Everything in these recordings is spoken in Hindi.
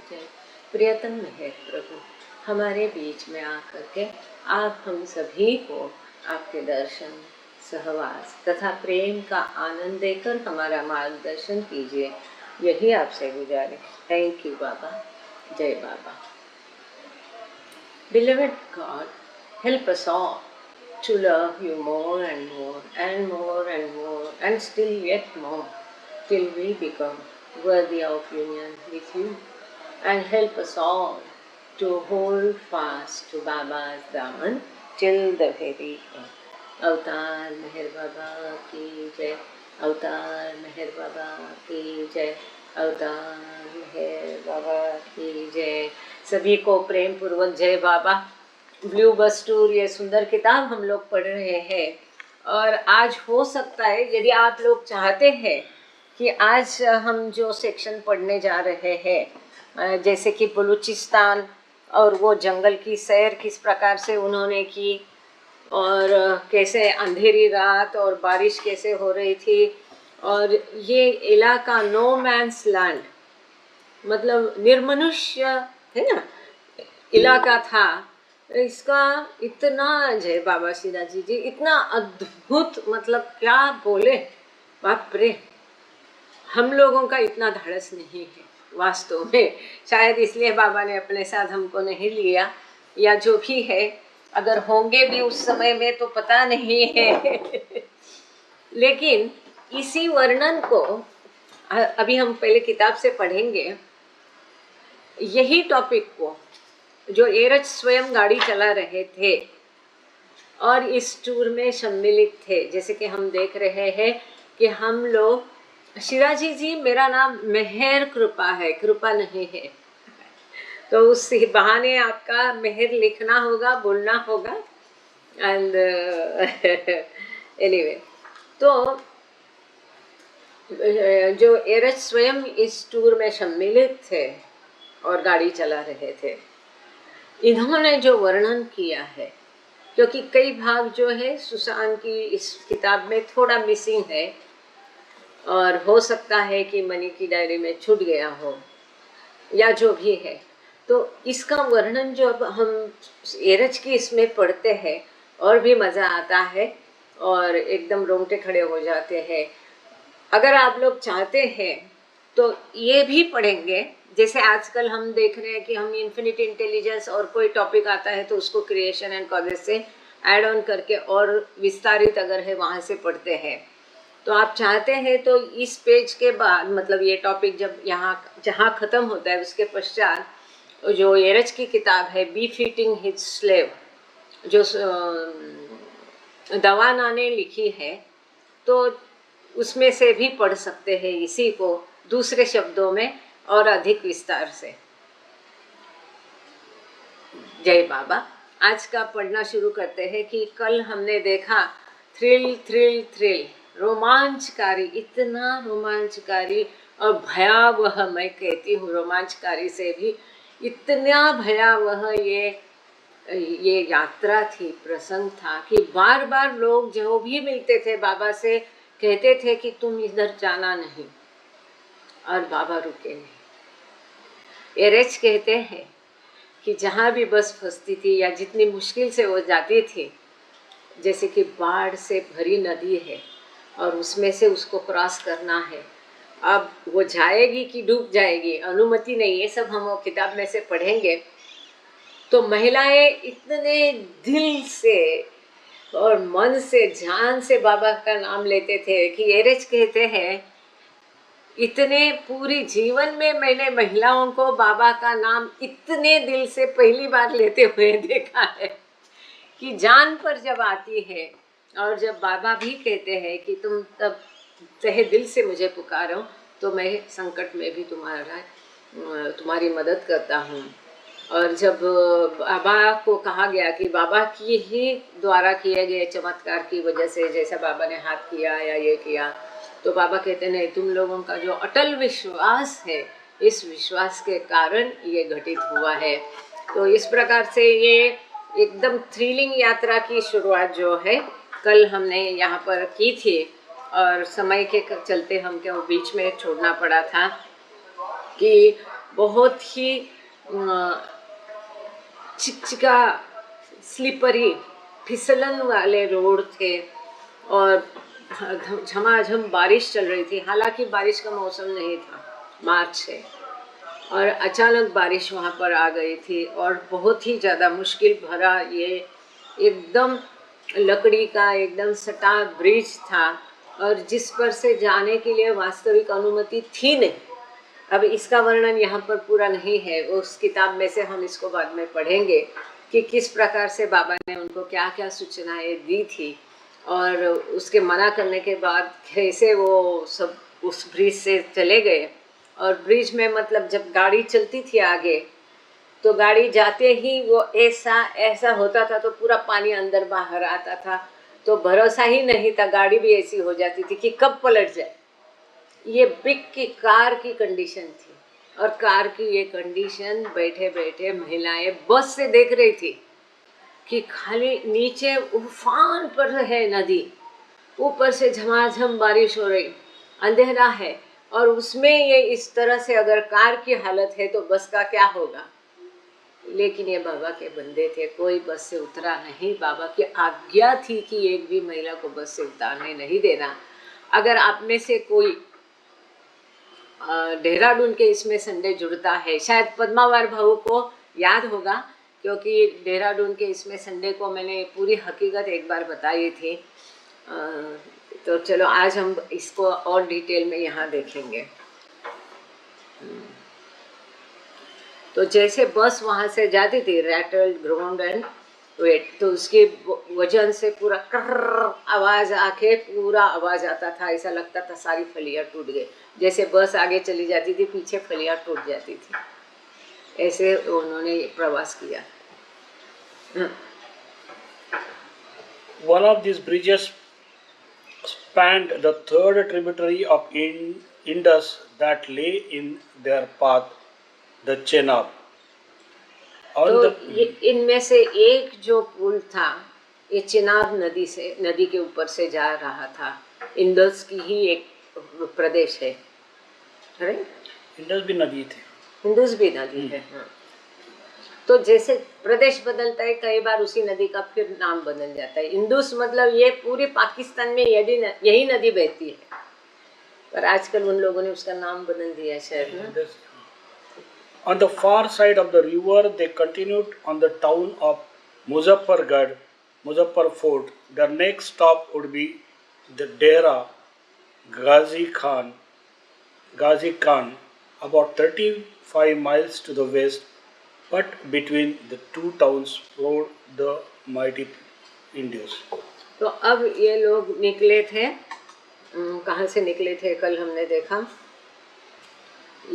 जय। प्रियतम मेहर प्रभु, हमारे बीच में आकर के आप हम सभी को आपके दर्शन, सहवास तथा प्रेम का आनंद देकर हमारा मार्गदर्शन कीजिए, यही आपसे गुजारिश। Thank you Baba. Jai Baba. Beloved God, help us all to love you more and more and more and more and still yet more till we become worthy of union with you, and help us all to hold fast to Baba's Daman till the very end. अवतार मेहर बाबा की जय। अवतार मेहर बाबा की जय। अवतार मेहर बाबा की जय। सभी को प्रेम पूर्वक जय बाबा। ब्लू बस टूर, ये सुंदर किताब हम लोग पढ़ रहे हैं, और आज हो सकता है यदि आप लोग चाहते हैं कि आज हम जो सेक्शन पढ़ने जा रहे हैं, जैसे कि बलूचिस्तान और वो जंगल की सैर किस प्रकार से उन्होंने की, और कैसे अंधेरी रात और बारिश कैसे हो रही थी, और ये इलाका नो मैंस लैंड, मतलब निर्मनुष्य है ना इलाका था। इसका इतना, जय बाबा शिराजी जी, इतना अद्भुत, मतलब क्या बोले, बाप रे, हम लोगों का इतना धाड़स नहीं है वास्तव में। शायद इसलिए बाबा ने अपने साथ हमको नहीं लिया, या जो भी है, अगर होंगे भी उस समय में तो पता नहीं है। लेकिन इसी वर्णन को अभी हम पहले किताब से पढ़ेंगे, यही टॉपिक को जो एरज स्वयं गाड़ी चला रहे थे और इस टूर में सम्मिलित थे। जैसे कि हम देख रहे हैं कि हम लोग, शिराजी जी मेरा नाम मेहर कृपा है, कृपा नहीं है, तो उस बहाने आपका मेहर लिखना होगा, बोलना होगा। एंड एनीवे, तो जो एरज स्वयं इस टूर में सम्मिलित थे और गाड़ी चला रहे थे, इन्होंने जो वर्णन किया है, क्योंकि कई भाग जो है सुसान की इस किताब में थोड़ा मिसिंग है, और हो सकता है कि मनी की डायरी में छूट गया हो या जो भी है, तो इसका वर्णन जो अब हम एरज की इसमें पढ़ते हैं और भी मज़ा आता है और एकदम रोंगटे खड़े हो जाते हैं। अगर आप लोग चाहते हैं तो ये भी पढ़ेंगे, जैसे आजकल हम देख रहे हैं कि हम इन्फिनिट इंटेलिजेंस और कोई टॉपिक आता है तो उसको क्रिएशन एंड कॉजेस से ऐड ऑन करके और विस्तारित अगर है वहाँ से पढ़ते हैं। तो आप चाहते हैं तो इस पेज के बाद, मतलब ये टॉपिक जब यहाँ जहाँ ख़त्म होता है उसके पश्चात जो एरज की किताब है बी फिटिंग हिज स्लेव, जो दवाना ने लिखी है, तो उसमें से भी पढ़ सकते हैं इसी को दूसरे शब्दों में और अधिक विस्तार से। जय बाबा। आज का पढ़ना शुरू करते हैं कि कल हमने देखा थ्रिल थ्रिल थ्रिल, रोमांचकारी, इतना रोमांचकारी और भयावह, मैं कहती हूँ रोमांचकारी से भी इतना भयावह ये यात्रा थी, प्रसंग था कि बार बार लोग जो भी मिलते थे बाबा से कहते थे कि तुम इधर जाना नहीं, और बाबा रुके नहीं। एरज कहते हैं कि जहाँ भी बस फंसती थी या जितनी मुश्किल से वो जाती थी, जैसे कि बाढ़ से भरी नदी है और उसमें से उसको क्रॉस करना है, अब वो जाएगी कि डूब जाएगी, अनुमति नहीं, ये सब हम वो किताब में से पढ़ेंगे। तो महिलाएं इतने दिल से और मन से, जान से बाबा का नाम लेते थे कि एरज कहते हैं इतने पूरी जीवन में मैंने महिलाओं को बाबा का नाम इतने दिल से पहली बार लेते हुए देखा है कि जान पर जब आती है, और जब बाबा भी कहते हैं कि तुम तब तहे दिल से मुझे पुकारो तो मैं संकट में भी तुम्हारी मदद करता हूँ। और जब बाबा को कहा गया कि बाबा की ही द्वारा किए गए चमत्कार की वजह से, जैसा बाबा ने हाथ किया या ये किया, तो बाबा कहते नहीं, तुम लोगों का जो अटल विश्वास है, इस विश्वास के कारण ये घटित हुआ है। तो इस प्रकार से ये एकदम थ्रिलिंग यात्रा की शुरुआत जो है कल हमने यहाँ पर की थी, और समय के चलते हमको बीच में छोड़ना पड़ा था कि बहुत ही चिकचिका स्लिपरी फिसलन वाले रोड थे और झमाझम बारिश चल रही थी। हालांकि बारिश का मौसम नहीं था, मार्च है, और अचानक बारिश वहाँ पर आ गई थी और बहुत ही ज़्यादा मुश्किल भरा ये एकदम लकड़ी का एकदम सटा ब्रिज था और जिस पर से जाने के लिए वास्तविक अनुमति थी नहीं। अब इसका वर्णन यहाँ पर पूरा नहीं है, उस किताब में से हम इसको बाद में पढ़ेंगे कि किस प्रकार से बाबा ने उनको क्या क्या सूचनाएं दी थी और उसके मना करने के बाद कैसे वो सब उस ब्रिज से चले गए। और ब्रिज में मतलब जब गाड़ी चलती थी आगे तो गाड़ी जाते ही वो ऐसा ऐसा होता था तो पूरा पानी अंदर बाहर आता था, तो भरोसा ही नहीं था, गाड़ी भी ऐसी हो जाती थी कि कब पलट जाए। ये बिग की कार की कंडीशन थी और कार की ये कंडीशन बैठे बैठे महिलाएं बस से देख रही थी कि खाली नीचे उफान पर है नदी, ऊपर से झमाझम बारिश हो रही, अंधेरा है और उसमें ये इस तरह से अगर कार की हालत है तो बस का क्या होगा। लेकिन ये बाबा के बंदे थे, कोई बस से उतरा नहीं। बाबा की आज्ञा थी कि एक भी महिला को बस से उतारने नहीं देना। अगर आप में से कोई देहरादून के इसमें संडे जुड़ता है, शायद पद्मावार भाऊ को याद होगा क्योंकि देहरादून के इसमें संडे को मैंने पूरी हकीकत एक बार बताई थी। तो चलो आज हम इसको और डिटेल में यहाँ देखेंगे। तो जैसे बस वहाँ से जाती थी, रैटल ग्राउंड एंड वेट, तो उसकी वजन से पूरा कर्र आवाज़ आके पूरा आवाज़ आता था, ऐसा लगता था सारी फलियाँ टूट गई। जैसे बस आगे चली जाती थी पीछे फलियाँ टूट जाती थी। ऐसे उन्होंने प्रवास किया। One of these bridges spanned the third tributary of Indus that lay in their path, the Chenab. तो ये इनमें से एक जो पुल था ये चिनाब नदी के ऊपर से जा रहा था। इंडस की ही एक प्रदेश है, इंडस भी नदी थी, इंडस भी नदी है। हाँ। तो जैसे प्रदेश बदलता है कई बार उसी नदी का फिर नाम बदल जाता है। इंडस मतलब ये पूरे पाकिस्तान में यही नदी बहती है, पर आजकल उन लोगों ने उसका नाम बदल दिया शायद ना। On the far side of the river, they continued on the town of Muzaffargarh, Muzaffar Fort. Their next stop would be the Dehra Ghazi Khan, about 35 miles to the west, but between the two towns flowed the mighty Indus. तो अब ये लोग निकले थे, कहाँ से निकले थे कल हमने देखा,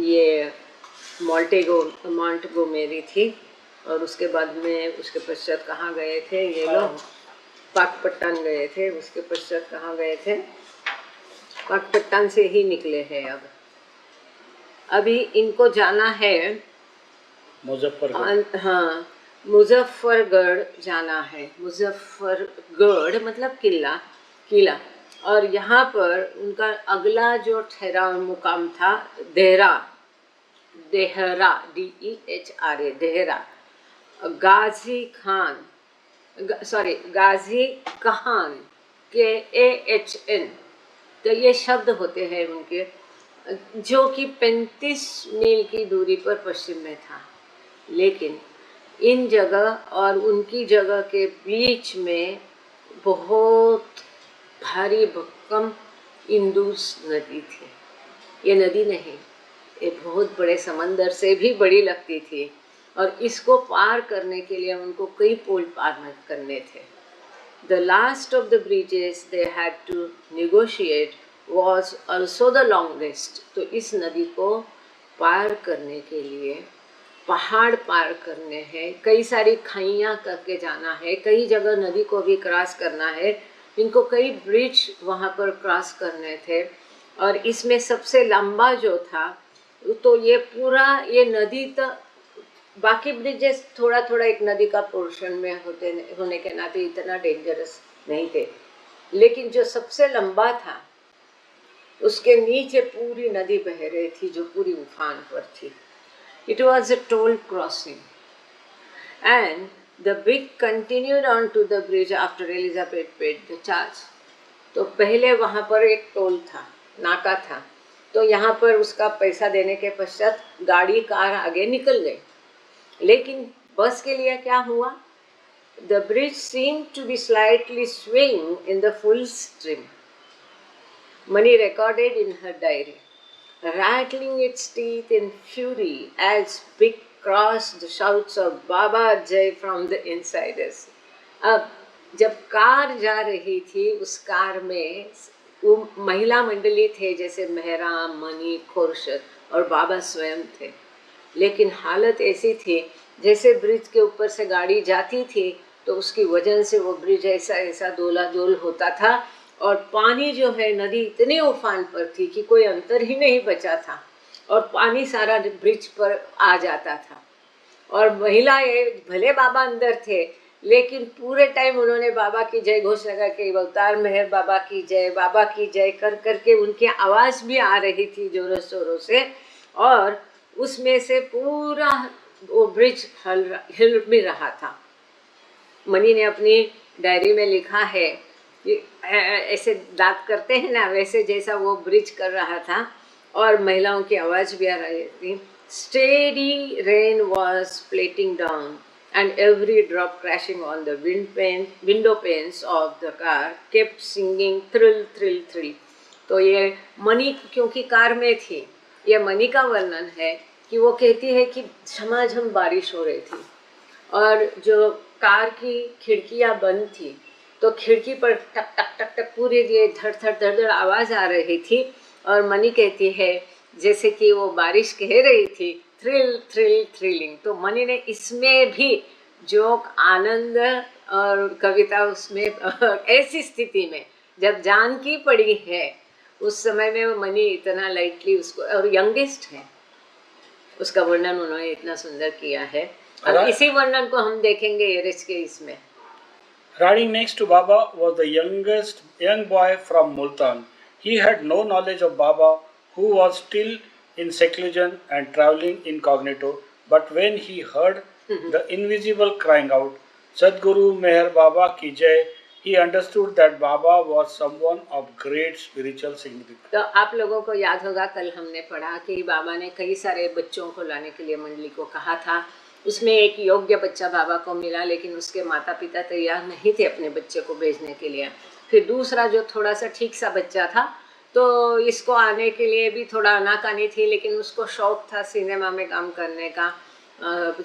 ये मॉन्टेगोमेरी थी और उसके बाद में उसके पश्चात कहाँ गए थे ये लोग, पाकपट्टन गए थे। उसके पश्चात कहाँ गए थे, पाकपट्टन से ही निकले हैं। अब अभी इनको जाना है मुजफ्फरगढ़। हाँ, मुजफ्फरगढ़ जाना है। मुजफ्फरगढ़ मतलब किला। और यहाँ पर उनका अगला जो ठहराव मुकाम था देहरा, DEHRA, देहरा। गाजी कहान KAHN, तो ये शब्द होते हैं उनके, जो कि 35 मील की दूरी पर पश्चिम में था। लेकिन इन जगह और उनकी जगह के बीच में बहुत भारी भक्कम इंदुस नदी थी। ये नदी नहीं, ये बहुत बड़े समंदर से भी बड़ी लगती थी और इसको पार करने के लिए उनको कई पुल पार करने थे। The last of the bridges they had to negotiate was also the longest. तो इस नदी को पार करने के लिए पहाड़ पार करने हैं, कई सारी खाइयाँ करके जाना है, कई जगह नदी को भी क्रॉस करना है। इनको कई ब्रिज वहाँ पर क्रॉस करने थे और इसमें सबसे लंबा जो था तो ये पूरा ये नदी तक, बाकी ब्रिजेस थोड़ा थोड़ा एक नदी का पोर्शन में होने के नाते इतना डेंजरस नहीं थे, लेकिन जो सबसे लंबा था उसके नीचे पूरी नदी बह रही थी जो पूरी उफान पर थी। It was a toll crossing. And the brig continued on to the bridge after Elizabeth paid the charge. तो पहले वहाँ पर एक टोल था, नाका था, तो यहाँ पर उसका पैसा देने के पश्चात गाड़ी कार आगे निकल गई. लेकिन बस के लिए क्या हुआ? The bridge seemed to be slightly swaying in the full stream. Mani recorded in her diary, rattling its teeth in fury as big crossed shouts of Baba Jai from the insiders. अब जब कार जा रही थी, उस कार में वो महिला मंडली थे, जैसे मेहरा, मनी, खुर्शद और बाबा स्वयं थे. लेकिन हालत ऐसी थी जैसे ब्रिज के ऊपर से गाड़ी जाती थी तो उसकी वजन से वो ब्रिज ऐसा ऐसा दोला दोल होता था, और पानी जो है नदी इतने उफान पर थी कि कोई अंतर ही नहीं बचा था, और पानी सारा ब्रिज पर आ जाता था. और महिलाएं, भले बाबा अंदर थे, लेकिन पूरे टाइम उन्होंने बाबा की जय घोष लगा के अवतार मेहर बाबा की जय, बाबा की जय कर करके उनकी आवाज़ भी आ रही थी जोरों शोरों से, और उसमें से पूरा वो ब्रिज हिल भी रहा था. मनी ने अपनी डायरी में लिखा है कि ऐसे दांत करते हैं ना, वैसे जैसा वो ब्रिज कर रहा था, और महिलाओं की आवाज़ भी आ रही थी. Steady rain was plating down and every drop crashing on the window panes of the car kept singing thrill thrill thrill. तो ये मनी क्योंकि कार में थी, ये मनी का वर्णन है कि वो कहती है कि झमाझम बारिश हो रही थी और जो कार की खिड़कियां बंद थी तो खिड़की पर टक टक टक टक पूरे ये धड़ धड़ धड़ धड़ आवाज़ आ रही थी, और मनी कहती है जैसे कि वो बारिश कह रही थी थ्रिल थ्रिल थ्रिलिंग. तो मनी ने इसमें भी जोक, आनंद और कविता उसमें ऐसी स्थिति में जब जान की पड़ी है उस समय में वो मनी इतना लाइटली उसको, और यंगेस्ट है, उसका वर्णन उन्होंने इतना सुंदर किया है. अब इसी वर्णन को हम देखेंगे एरिच के इसमें. Riding next to Baba was the young boy from Multan. He had no knowledge of Baba, who was still in seclusion and traveling incognito. But when he heard the invisible crying out, Sadguru Meher Baba ki Jai, he understood that Baba was someone of great spiritual significance. तो आप लोगों को याद होगा कल हमने पढ़ा कि बाबा ने कई सारे बच्चों को लाने के लिए मंडली को कहा था. उसमें एक योग्य बच्चा बाबा को मिला, लेकिन उसके माता पिता तैयार नहीं थे अपने बच्चे को भेजने के लिए. फिर दूसरा जो थोड़ा सा ठीक सा बच्चा था, तो इसको आने के लिए भी थोड़ा आनाकानी थी, लेकिन उसको शौक था सिनेमा में काम करने का,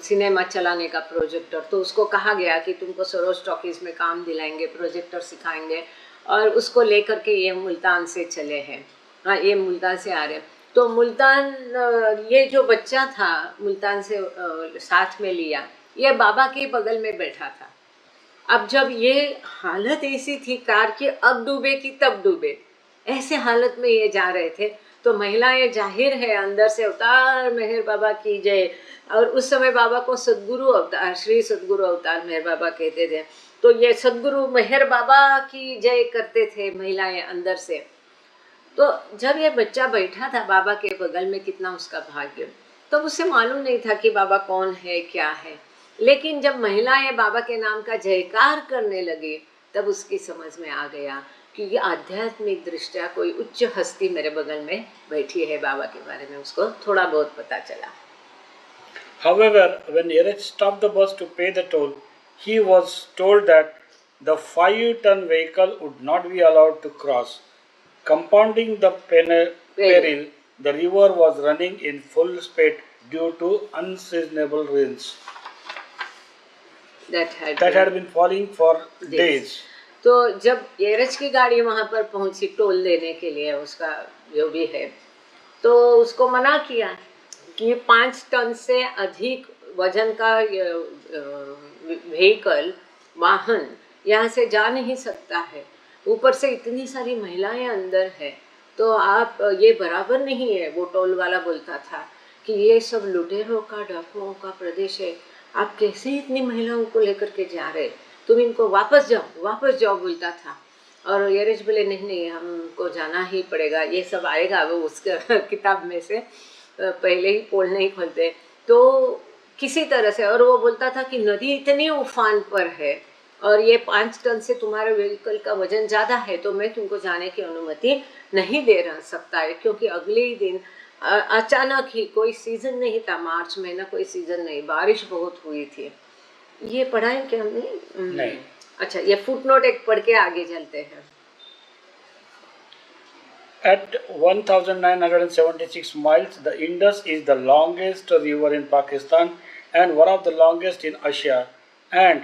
सिनेमा चलाने का, प्रोजेक्टर. तो उसको कहा गया कि तुमको सरोज टॉकीज़ में काम दिलाएंगे, प्रोजेक्टर सिखाएंगे, और उसको लेकर के ये मुल्तान से चले हैं. हाँ, ये मुल्तान से आ रहे हैं. तो मुल्तान, ये जो बच्चा था मुल्तान से साथ में लिया, ये बाबा के बगल में बैठा था. अब जब ये हालत ऐसी थी कार की, अब डूबे कि तब डूबे, ऐसे हालत में ये जा रहे थे, तो महिलाएं जाहिर है अंदर से अवतार मेहर बाबा की जय, और उस समय बाबा को सदगुरु अवतार, श्री सदगुरु अवतार मेहर बाबा कहते थे. तो ये सदगुरु मेहर बाबा की जय करते थे महिलाएं अंदर से. तो जब ये बच्चा बैठा था बाबा के बगल में, कितना उसका भाग्य. तो उसे मालूम नहीं था कि बाबा कौन है, क्या है. लेकिन जब महिलाएं बाबा के नाम का जयकार करने लगी, तब उसकी समझ में आ गया कि ये आध्यात्मिक दृष्टया कोई उच्च हस्ती मेरे बगल में बैठी है. बाबा के बारे में उसको थोड़ा बहुत पता चला. However, when Erich stopped the bus to pay the toll, he was told that the 5-ton vehicle would not be allowed to cross. Compounding the peril, the river was running in full speed due to unseasonable rains that had been falling for days. तो जब एरच की गाड़ी वहाँ पर पहुँची टोल देने के लिए, उसका जो भी है, तो उसको मना किया कि 5 टन से अधिक वजन का व्हीकल, वाहन यहाँ से जा नहीं सकता है. ऊपर से इतनी सारी महिलाएं अंदर है, तो आप, ये बराबर नहीं है. वो टोल वाला बोलता था कि ये सब लुटेरों का, डाकुओं का प्रदेश है, आप कैसे इतनी महिलाओं को लेकर के जा रहे, तुम इनको वापस जाओ बोलता था. और एरिच बोले नहीं, हमको जाना ही पड़ेगा. ये सब आएगा वो उसके किताब में से, पहले ही पोल नहीं खोलते. तो किसी तरह से, और वो बोलता था कि नदी इतनी उफान पर है और ये 5 टन से तुम्हारे व्हीकल का वजन ज़्यादा है, तो मैं तुमको जाने की अनुमति नहीं दे रह सकता है, क्योंकि अगले ही दिन अचानक ही, कोई सीज़न नहीं था, मार्च महीना कोई सीज़न नहीं, बारिश बहुत हुई थी। ये पढ़ा है क्या हमने? नहीं। अच्छा, ये फुटनोट एक पढ़ के आगे चलते हैं। At 1976 miles, the Indus is the longest river in Pakistan and one of the longest in Asia, and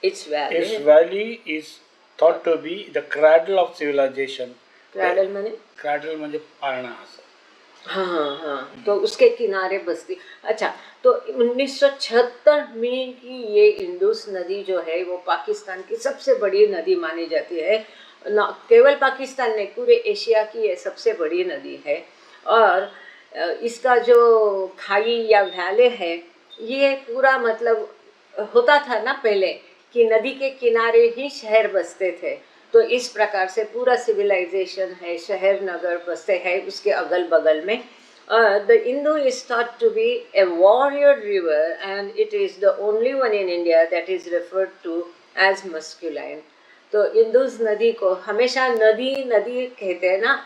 its valley is thought to be the cradle of civilization. Cradle माने? Cradle म्हणजे पाळणा असं. हाँ, तो उसके किनारे बसती। अच्छा, तो 1976 में की ये इंडस नदी जो है वो पाकिस्तान की सबसे बड़ी नदी मानी जाती है। न केवल पाकिस्तान नहीं, पूरे एशिया की ये सबसे बड़ी नदी है। और इसका जो खाई या वैले है, ये पूरा मतलब होता था ना पहले कि नदी के किनारे ही शहर बसते थे, तो इस प्रकार से पूरा सिविलाइजेशन है, शहर नगर बसते हैं उसके अगल बगल में। The Indus is thought to be a warrior river and it is the only one in India that is referred to as masculine. तो इंदुस नदी को हमेशा नदी नदी कहते हैं ना,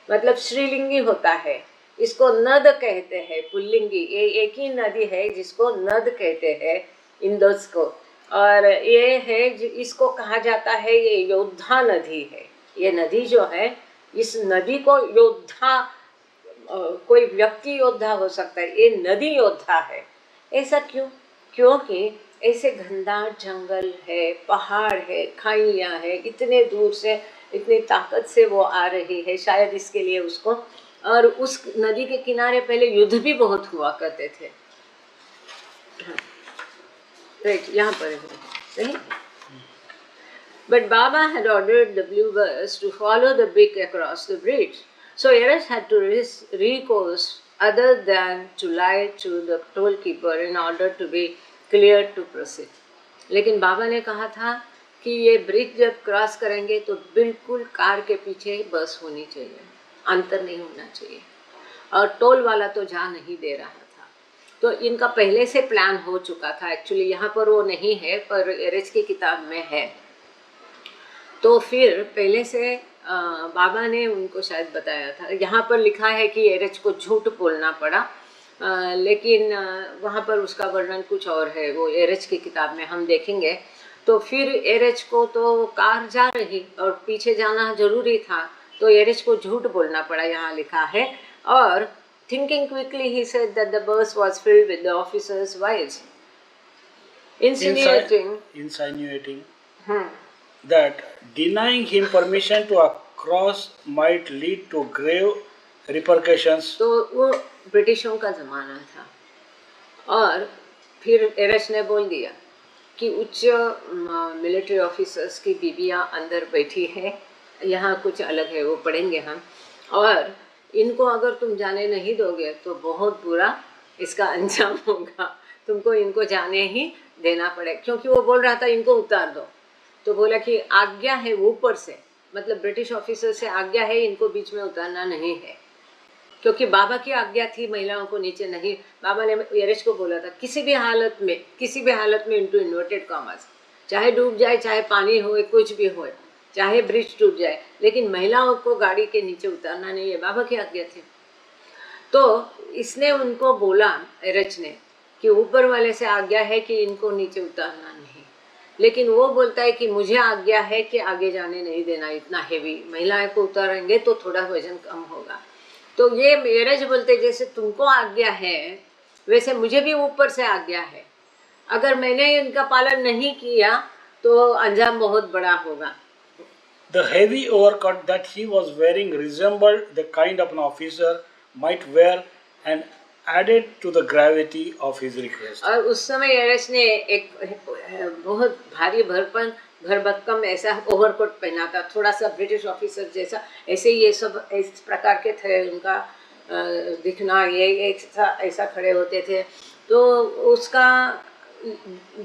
मतलब श्रीलिंगी होता है, इसको नद कहते हैं, पुल्लिंगी। ये एक ही नदी है जिसको नद कहते हैं, इंदुस को। और ये है इसको कहा जाता है ये योद्धा नदी है। ये नदी जो है, इस नदी को योद्धा, कोई व्यक्ति योद्धा हो सकता है, ये नदी योद्धा है। ऐसा क्यों? क्योंकि ऐसे घनदार जंगल है, पहाड़ है, खाइयाँ है, इतने दूर से इतनी ताकत से वो आ रही है, शायद इसके लिए उसको। और उस नदी के किनारे पहले युद्ध भी बहुत हुआ करते थे। राइट, यहाँ पर है। But Baba had ordered the bluebirds to follow the beak across the bridge. So Eres had to recourse other than to lie to the tollkeeper in order to be cleared to proceed. लेकिन बाबा ने कहा था कि ये ब्रिज जब क्रॉस करेंगे तो बिल्कुल कार के पीछे बस होनी चाहिए, अंतर नहीं होना चाहिए, और टोल वाला तो जा नहीं दे रहा था। तो इनका पहले से प्लान हो चुका था। एक्चुअली यहाँ पर वो नहीं है, पर एरेज की किताब में है। तो फिर पहले से बाबा ने उनको शायद बताया था। यहाँ पर लिखा है कि एरेज को झूठ बोलना पड़ा, लेकिन वहाँ पर उसका वर्णन कुछ और है, वो एरेज की किताब में हम देखेंगे। तो फिर एरेज को तो कार जा रही और पीछे जाना जरूरी था, तो एरेज को झूठ बोलना पड़ा, यहाँ लिखा है। और thinking quickly he said that the bus was filled with the officers' wives, insinuating that denying him permission to cross might lead to grave repercussions. तो वो ब्रिटिशों का ज़माना था। और फिर एरेज ने बोल दिया कि उच्च मिलिट्री ऑफिसर्स की बीबियाँ अंदर बैठी हैं, यहाँ कुछ अलग है, वो पढ़ेंगे हम, और इनको अगर तुम जाने नहीं दोगे तो बहुत बुरा इसका अंजाम होगा, तुमको इनको जाने ही देना पड़ेगा। क्योंकि वो बोल रहा था इनको उतार दो, तो बोला कि आज्ञा है ऊपर से, मतलब ब्रिटिश ऑफिसर से आज्ञा है, इनको बीच में उतारना नहीं है। क्योंकि बाबा की आज्ञा थी महिलाओं को नीचे नहीं। बाबा ने एरेज को बोला था किसी भी हालत में इनटू इन्वर्टेड कॉमर्स, चाहे डूब जाए, चाहे पानी हो, कुछ भी हो, चाहे ब्रिज टूट जाए, लेकिन महिलाओं को गाड़ी के नीचे उतारना नहीं है, बाबा की आज्ञा थी। तो इसने उनको बोला, एरेज ने, कि ऊपर वाले से आज्ञा है कि इनको नीचे उतारना नहीं, लेकिन वो बोलता है कि मुझे आज्ञा है कि आगे जाने नहीं देना, इतना हेवी, महिलाएं को उतारेंगे तो थोड़ा वजन कम होगा। तो ये एरेज बोलते जैसे तुमको आज्ञा है वैसे मुझे भी ऊपर से आज्ञा है, अगर मैंने इनका पालन नहीं किया तो अंजाम बहुत बड़ा होगा। The heavy overcoat that he was wearing resembled the kind of an officer might wear and added to the gravity of his request. और उस समय एरेज ने एक बहुत भारी भरभक्कम ऐसा ओवरकोट पहना था, थोड़ा सा ब्रिटिश ऑफिसर जैसा, ऐसे ये सब इस प्रकार के थे उनका दिखना, ये ऐसा खड़े होते थे, तो उसका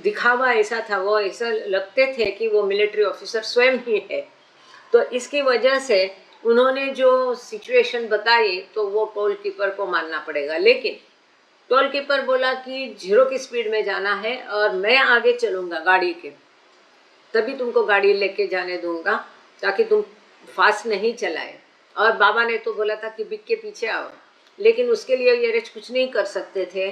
दिखावा ऐसा था, वो ऐसा लगते थे कि वो मिलिट्री ऑफिसर स्वयं ही है। तो इसकी वजह से उन्होंने जो सिचुएशन बताई तो वो टोल कीपर को मानना पड़ेगा। लेकिन टोल कीपर बोला कि 0 की स्पीड में जाना है और मैं आगे चलूँगा गाड़ी के, तभी तुमको गाड़ी लेके जाने दूंगा, ताकि तुम फास्ट नहीं चलाए। और बाबा ने तो बोला था कि बिग के पीछे आओ, लेकिन उसके लिए ये रेच कुछ नहीं कर सकते थे।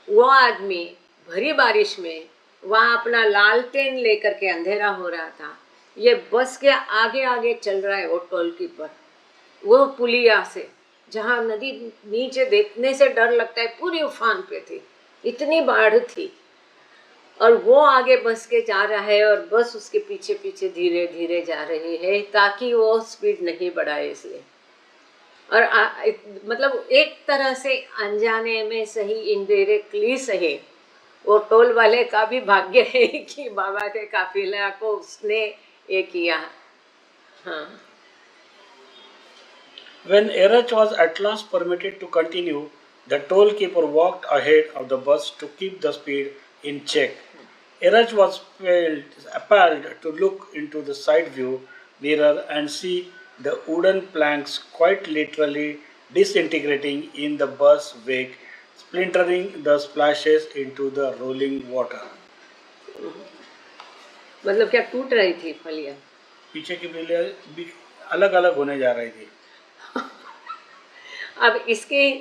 वो आदमी भरी बारिश में वहाँ अपना लालटेन लेकर के, अंधेरा हो रहा था, ये बस के आगे आगे चल रहा है वो टोल कीपर, वो पुलिया से, जहाँ नदी नीचे देखने से डर लगता है, पूरी उफान पे थी, इतनी बाढ़ थी, और वो आगे बस के जा रहा है और बस उसके पीछे पीछे धीरे धीरे जा रही है, ताकि वो स्पीड नहीं बढ़ाए इसलिए। और मतलब एक तरह से अनजाने में सही, इनडायरेक्टली सही, वो टोल वाले का भी भाग्य है कि बाबा के काफिला को उसने ये किया। हाँ। When Erach was at last permitted to continue, the toll keeper walked ahead of the bus to keep the speed in check. Erach was appalled to look into the side view mirror and see the wooden planks quite literally disintegrating in the bus wake, splintering the splashes into the rolling water. मतलब क्या टूट रही थी फलियां? पीछे की बिल्लियां अलग अलग होने जा रही थी। अब इसकी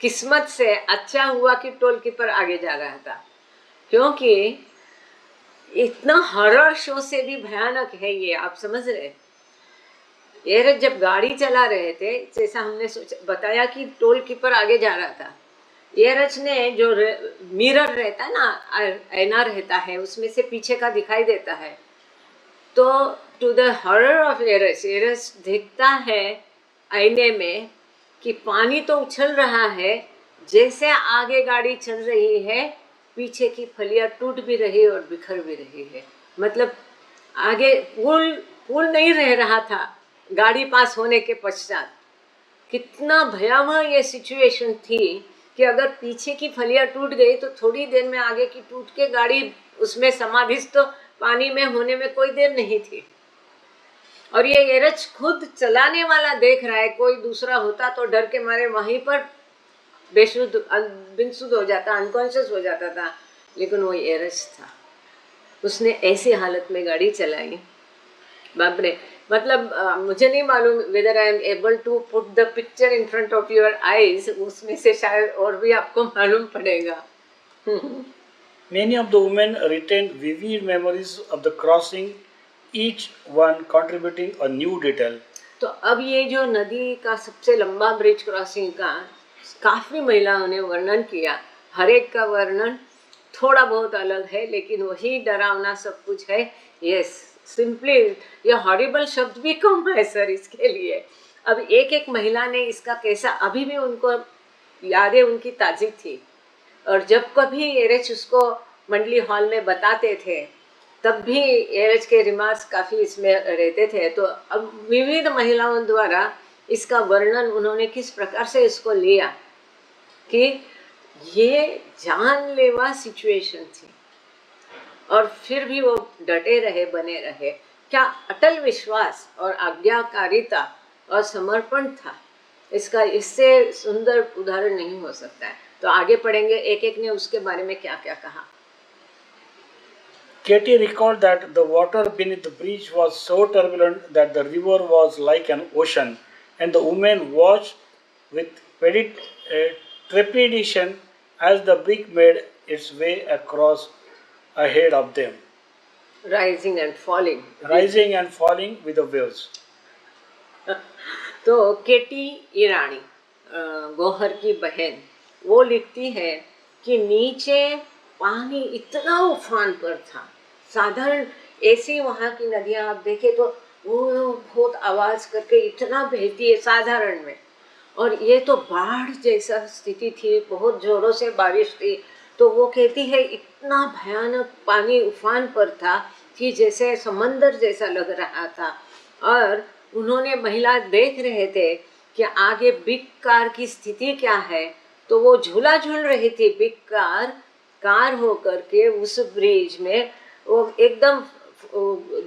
किस्मत से अच्छा हुआ कि टोल कीपर आगे जा रहा था, क्योंकि इतना हॉरर शो से भी भयानक है ये, आप समझ रहे। ये जब गाड़ी चला रहे थे, जैसा हमने बताया कि टोल कीपर आगे जा रहा था, एरच ने जो मिरर रहता है ना, आईना रहता है, उसमें से पीछे का दिखाई देता है, तो to the horror of Erach, Erach देखता है आईने में कि पानी तो उछल रहा है, जैसे आगे गाड़ी चल रही है, पीछे की फलियां टूट भी रही और बिखर भी रही है। मतलब आगे पुल नहीं रह रहा था गाड़ी पास होने के पश्चात। कितना भयावह ये सिचुएशन थी कि अगर पीछे की फलियां टूट गई तो थोड़ी देर में आगे की टूट के गाड़ी उसमें समाधिस्थ, तो पानी में होने में कोई देर नहीं थी। और ये एरच खुद चलाने वाला देख रहा है, कोई दूसरा होता तो डर के मारे वहीं पर बेशुद्ध बिनसुद्ध हो जाता, अनकॉन्शियस हो जाता था, लेकिन वो एरच था, उसने ऐसी हालत में गाड़ी चलाई। बाप रे, मतलब मुझे नहीं मालूम whether I am able to put the picture in front of your eyes, उसमें से शायद और भी आपको मालूम पड़ेगा। Many of the women retained vivid memories of the crossing, each one contributing a new detail. तो अब ये जो नदी का सबसे लंबा ब्रिज क्रॉसिंग का काफ़ी महिलाओं ने वर्णन किया, हर एक का वर्णन थोड़ा बहुत अलग है, लेकिन वही डरावना सब कुछ है। यस, सिंपली ये हॉरिबल शब्द भी कम है सर इसके लिए। अब एक एक महिला ने इसका कैसा, अभी भी उनको यादें उनकी ताज़ी थी, और जब कभी एरच उसको मंडली हॉल में बताते थे, तब भी एरच के रिमार्क्स काफ़ी इसमें रहते थे। तो अब विविध महिलाओं द्वारा इसका वर्णन उन्होंने किस प्रकार से इसको लिया कि ये जानलेवा सिचुएशन थी, और फिर भी वो डटे रहे, बने रहे। क्या अटल विश्वास और आज्ञाकारिता और समर्पण था, इसका इससे सुंदर उदाहरण नहीं हो सकता है। तो आगे पढ़ेंगे, एक एक ने उसके बारे में क्या क्या कहा। Katie recalled that the water beneath the bridge was so turbulent that the river was like an ocean, and the women watched with trepidation as the brig made its way across ahead of them, rising and falling with the waves. तो केटी ईरानी, गौहर की बहन, वो लिखती है कि नीचे पानी इतना उफान पर था, साधारण ऐसी वहाँ की नदियाँ आप देखें तो वो बहुत आवाज़ करके इतना बहती है साधारण में, और ये तो बाढ़ जैसा स्थिति थी, बहुत ज़ोरों से बारिश थी। तो वो कहती है इतना भयानक पानी उफान पर था कि जैसे समंदर जैसा लग रहा था, और उन्होंने महिला देख रहे थे कि आगे बिग कार की स्थिति क्या है, तो वो झूला झूल रही थी बिग कार हो करके उस ब्रिज में। वो एकदम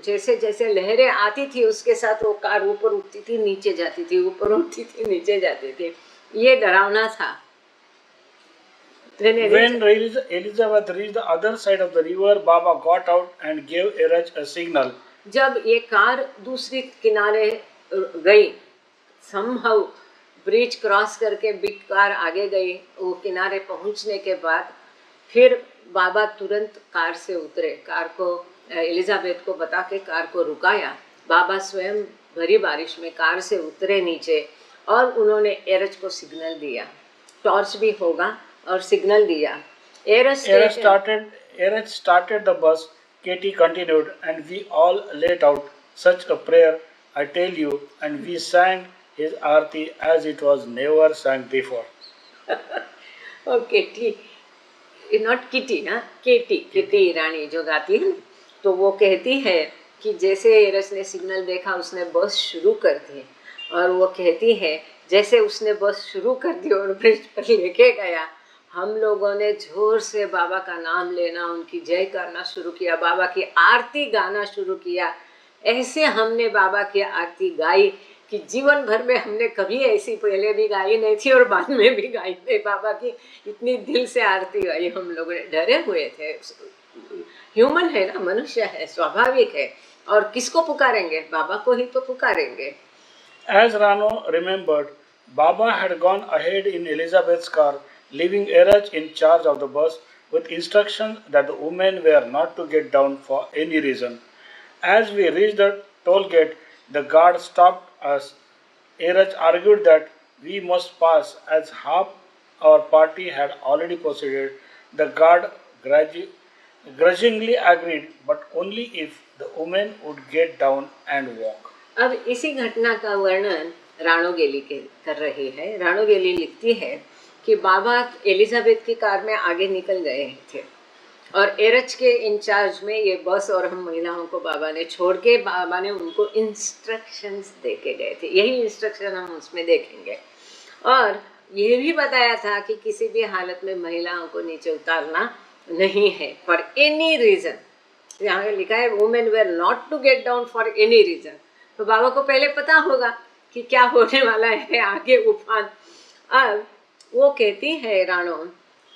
जैसे जैसे लहरें आती थी उसके साथ वो कार ऊपर उठती थी नीचे जाती थी, ऊपर उठती थी नीचे जाती थी। ये डरावना था। When When Elizabeth reached the other side of the river, Baba got out and gave Eraj a signal. जब ये कार दूसरी किनारे गई, समहाउ ब्रिज क्रॉस करके बिग कार आगे गई, वो किनारे पहुंचने के बाद फिर बाबा तुरंत कार से उतरे, कार को एलिजाबेथ को बता के कार को रुकाया। बाबा स्वयं भरी बारिश में कार से उतरे नीचे और उन्होंने एरज को सिग्नल दिया, टॉर्च भी होगा और सिग्नल दिया। Eraj started the bus. Katie continued, and we all let out such a prayer, I tell you, and we sang his arti as it was never sang before. और केटी, नॉट किटी ना, केटी रानी जो गाती है, तो वो कहती है कि जैसे एरज ने सिग्नल देखा उसने बस शुरू कर दी, और वो कहती है जैसे उसने बस शुरू कर दी और ब्रिज पर लेके गया, हम लोगों ने जोर से बाबा का नाम लेना, उनकी जय करना शुरू किया, बाबा की आरती गाना शुरू किया। ऐसे हमने बाबा की आरती गाई कि जीवन भर में हमने कभी ऐसी पहले भी गाई नहीं थी और बाद में भी गाई नहीं। बाबा की इतनी दिल से आरती गाई हम लोगों ने, डरे हुए थे। ह्यूमन है ना, मनुष्य है, स्वाभाविक है, और किसको पुकारेंगे? बाबा को ही तो पुकारेंगे। As Rano remembered, Baba had gone ahead in Elizabeth's car, leaving Eraj in charge of the bus with instructions that the women were not to get down for any reason. As we reached the toll gate, the guard stopped us. Eraj argued that we must pass as half our party had already proceeded. The guard grudgingly agreed, but only if the women would get down and walk. अब इसी घटना का वर्णन राणो गेली कर रही है। राणो गेली लिखती है कि बाबा एलिजाबेथ की कार में आगे निकल गए थे और एरज के इंचार्ज में ये बस और हम महिलाओं को बाबा ने छोड़ के, बाबा ने उनको इंस्ट्रक्शंस दे के गए थे। यही इंस्ट्रक्शन हम उसमें देखेंगे। और ये भी बताया था कि किसी भी हालत में महिलाओं को नीचे उतारना नहीं है, फॉर एनी रीज़न। यहाँ लिखा है women were not to get down for any reason. तो बाबा को पहले पता होगा कि क्या होने वाला है आगे उफान। अब वो कहती है राणो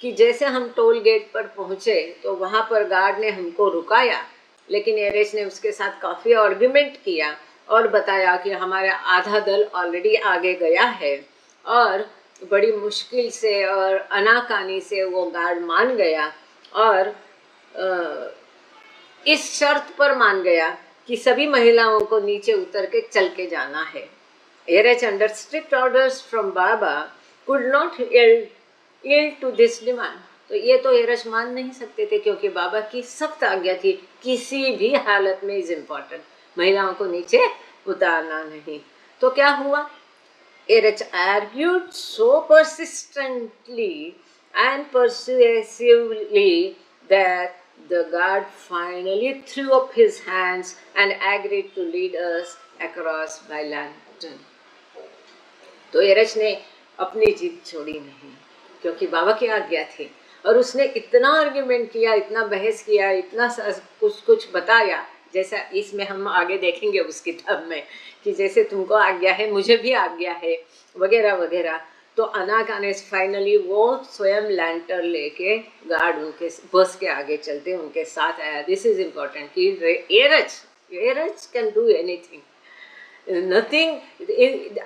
कि जैसे हम टोल गेट पर पहुँचे तो वहाँ पर गार्ड ने हमको रुकाया, लेकिन एरज ने उसके साथ काफ़ी आर्ग्यूमेंट किया और बताया कि हमारा आधा दल ऑलरेडी आगे गया है, और बड़ी मुश्किल से और अनाकानी से वो गार्ड मान गया और इस शर्त पर मान गया कि सभी महिलाओं को नीचे उतर के चल के जाना है। Eruch under strict orders from Baba could not yield to this demand। तो ये तो एरज मान नहीं सकते थे क्योंकि बाबा की सख्त आज्ञा थी, किसी भी हालत में इज इम्पॉर्टेंट, महिलाओं को नीचे उतारना नहीं। तो क्या हुआ? एरज argued so persistently and persuasively that the guard finally threw up his hands and agreed to lead us across by lantern। तो एरज ने अपनी जिद छोड़ी नहीं क्योंकि बाबा की आज्ञा थी, और उसने इतना आर्ग्यूमेंट किया, इतना बहस किया, इतना कुछ बताया, जैसा इसमें हम आगे देखेंगे उस किताब में कि जैसे तुमको आज्ञा है मुझे भी आज्ञा है, वगैरह वगैरह। तो अनाकाने फाइनली वो स्वयं लैंटर लेके गार्ड उनके बस के आगे चलते उनके साथ आया। दिस इज इम्पोर्टेंट कि Eruch can do anything, nothing,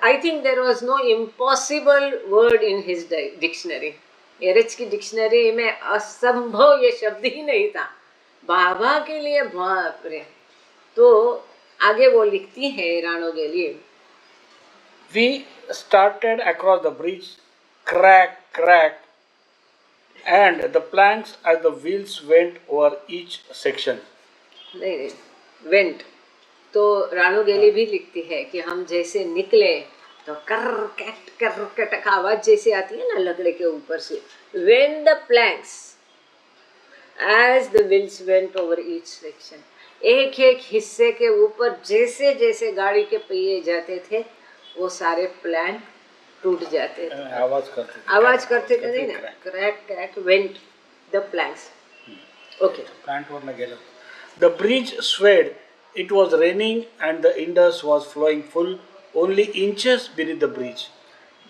I think there was no impossible word in his dictionary। एरज की डिक्शनरी में असंभव ये शब्द ही नहीं था बाबा के लिए, बाप रे। तो आगे वो लिखती है राणो गेली, We started across the bridge, crack, crack, and the planks as the wheels went over each section. नहीं, वेंट। तो राणो गेली भी लिखती है कि हम जैसे निकले तो कर कट आवाज जैसे आती है ना लकड़े के ऊपर से। When the planks as the wheels went over each section, एक एक हिस्से के ऊपर जैसे जैसे गाड़ी के पहिए जाते थे वो सारे प्लैंक टूट जाते थे, आवाज करते थे नहीं ना, crack crack went the planks. Okay, प्लांट वरना गेलो। The bridge swayed. It was raining and the Indus was flowing full, only inches beneath the bridge.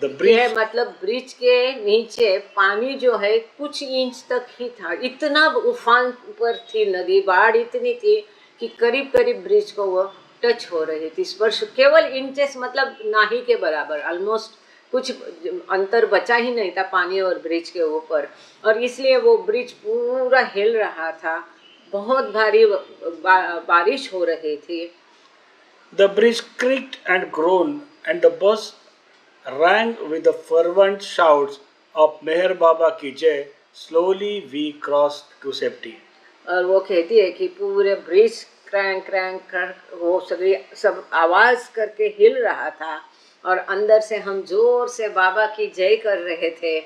The ये bridge, मतलब ब्रिज के नीचे पानी जो है कुछ इंच तक ही था, इतना उफान पर थी नदी, बाढ़ इतनी थी कि करीब करीब ब्रिज को वो टच हो रही थी, स्पर्श, केवल इंचेस, मतलब नाही के बराबर, ऑलमोस्ट कुछ अंतर बचा ही नहीं था पानी और ब्रिज के ऊपर, और इसलिए वो ब्रिज पूरा हिल रहा था, बहुत भारी बारिश हो रही थी। the bridge creaked and groaned, and the bus rang with the fervent shouts of Meher Baba ki Jai. Slowly we crossed to safety. और वो कहती है कि पूरे ब्रिज क्रैंक क्रैंक कर वो सभी सब आवाज करके हिल रहा था, और अंदर से हम जोर से बाबा की जय कर रहे थे।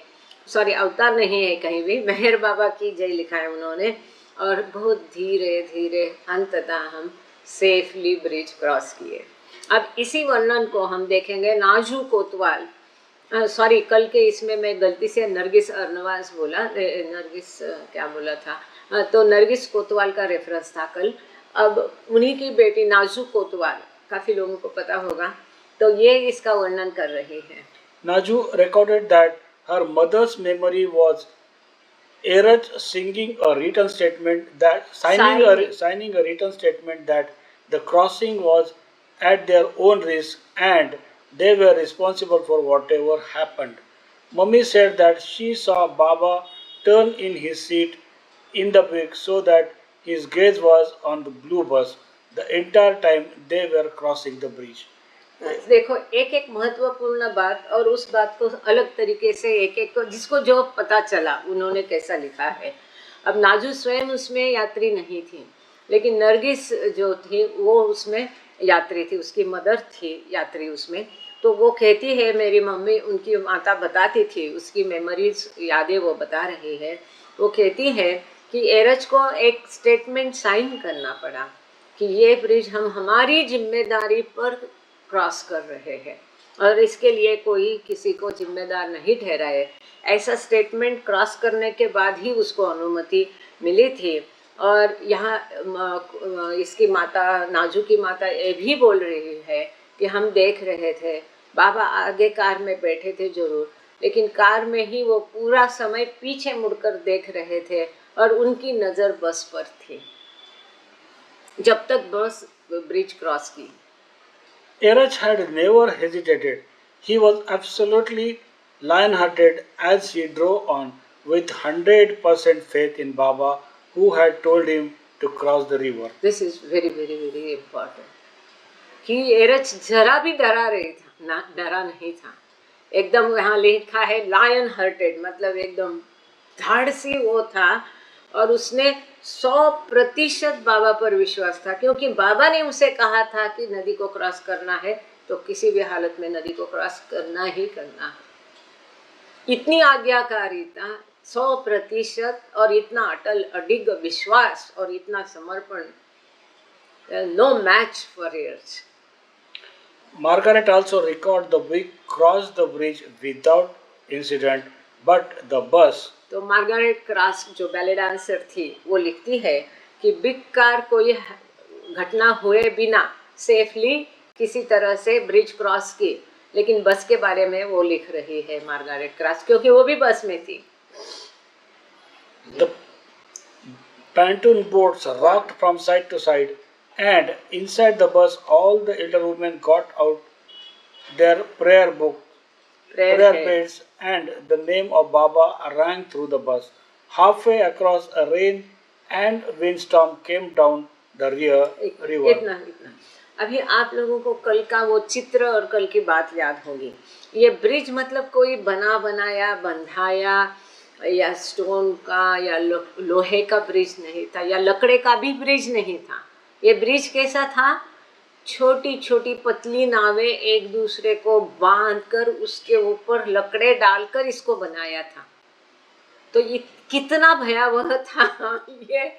सॉरी, अवतार नहीं है कहीं भी, मेहर बाबा की जय लिखा है उन्होंने, और बहुत धीरे धीरे अंततः हम सेफली ब्रिज क्रॉस किए। अब इसी वर्णन को हम देखेंगे नाजू कोतवाल, सॉरी कल के इसमें मैं गलती से नरगिस अर्नवास बोला, नरगिस क्या बोला था, तो नरगिस कोतवाल का रेफरेंस था कल। अब उन्हीं की बेटी नाजू कोतवाल, काफ़ी लोगों को पता होगा, तो ये इसका वर्णन कर रही है। Naju recorded that her mother's memory was Eraj singing a written statement that signing a written statement that the crossing was at their own risk and they were responsible for whatever happened. Mummy said that she saw Baba turn in his seat in the brig so that his gaze was on the blue bus the entire time they were crossing the bridge. देखो, एक एक महत्वपूर्ण बात, और उस बात को अलग तरीके से एक एक को जिसको जो पता चला उन्होंने कैसा लिखा है। अब नाजू स्वयं उसमें यात्री नहीं थी, लेकिन नरगिस जो थी वो उसमें यात्री थी, उसकी मदर थी यात्री उसमें। तो वो कहती है मेरी मम्मी, उनकी माता बताती थी, उसकी मेमोरीज यादें वो बता रही है। वो कहती है कि एरज को एक स्टेटमेंट साइन करना पड़ा कि ये ब्रिज हम हमारी जिम्मेदारी पर क्रॉस कर रहे हैं, और इसके लिए कोई किसी को जिम्मेदार नहीं ठहराए। ऐसा स्टेटमेंट क्रॉस करने के बाद ही उसको अनुमति मिली थी। और यहाँ इसकी माता, नाजू की माता ये भी बोल रही है कि हम देख रहे थे, बाबा आगे कार में बैठे थे जरूर, लेकिन कार में ही वो पूरा समय पीछे मुड़कर देख रहे थे, और उनकी नज़र बस पर थी जब तक बस ब्रिज क्रॉस की। Eraj had never hesitated. He was absolutely lion-hearted as he drove on with 100% faith in Baba who had told him to cross the river. This is very very very important कि एरज जरा भी डरा रही था ना, डरा नहीं था एकदम। यहाँ लिखा है लायन हार्टेड, मतलब एकदम धाड़सी वो था, और उसने 100% बाबा पर विश्वास था, क्योंकि बाबा ने उसे कहा था कि नदी को क्रॉस करना है तो किसी भी हालत में नदी को क्रॉस करना ही करना है। इतनी आज्ञाकारिता, 100% और इतना अटल अडिग विश्वास और इतना समर्पण, no match for Eruch. Margaret also records the brig crossed the bridge without incident, but the bus. तो मार्गारेट क्रॉस जो बैले डांसर थी वो लिखती है कि बिग कार कोई घटना हुए बिना सेफली किसी तरह से ब्रिज क्रॉस की, लेकिन बस के बारे में वो लिख रही है मार्गारेट क्रॉस, क्योंकि वो भी बस में थी। The pontoon boats rocked from side to side, and inside the bus all the elder women got out their prayer book, prayer pads, and the name of Baba rang through the bus. Halfway across, a rain and windstorm came down the river. इतना अभी आप लोगों को कल का वो चित्र और कल की बात याद होगी। ये ब्रिज मतलब कोई बना बनाया बंधाया या स्टोन का या लोहे का ब्रिज नहीं था, या लकड़े का भी ब्रिज नहीं था। ये ब्रिज कैसा था? छोटी छोटी पतली नावें एक दूसरे को बांधकर उसके ऊपर लकड़े डालकर इसको बनाया था। तो ये कितना भयावह था ये,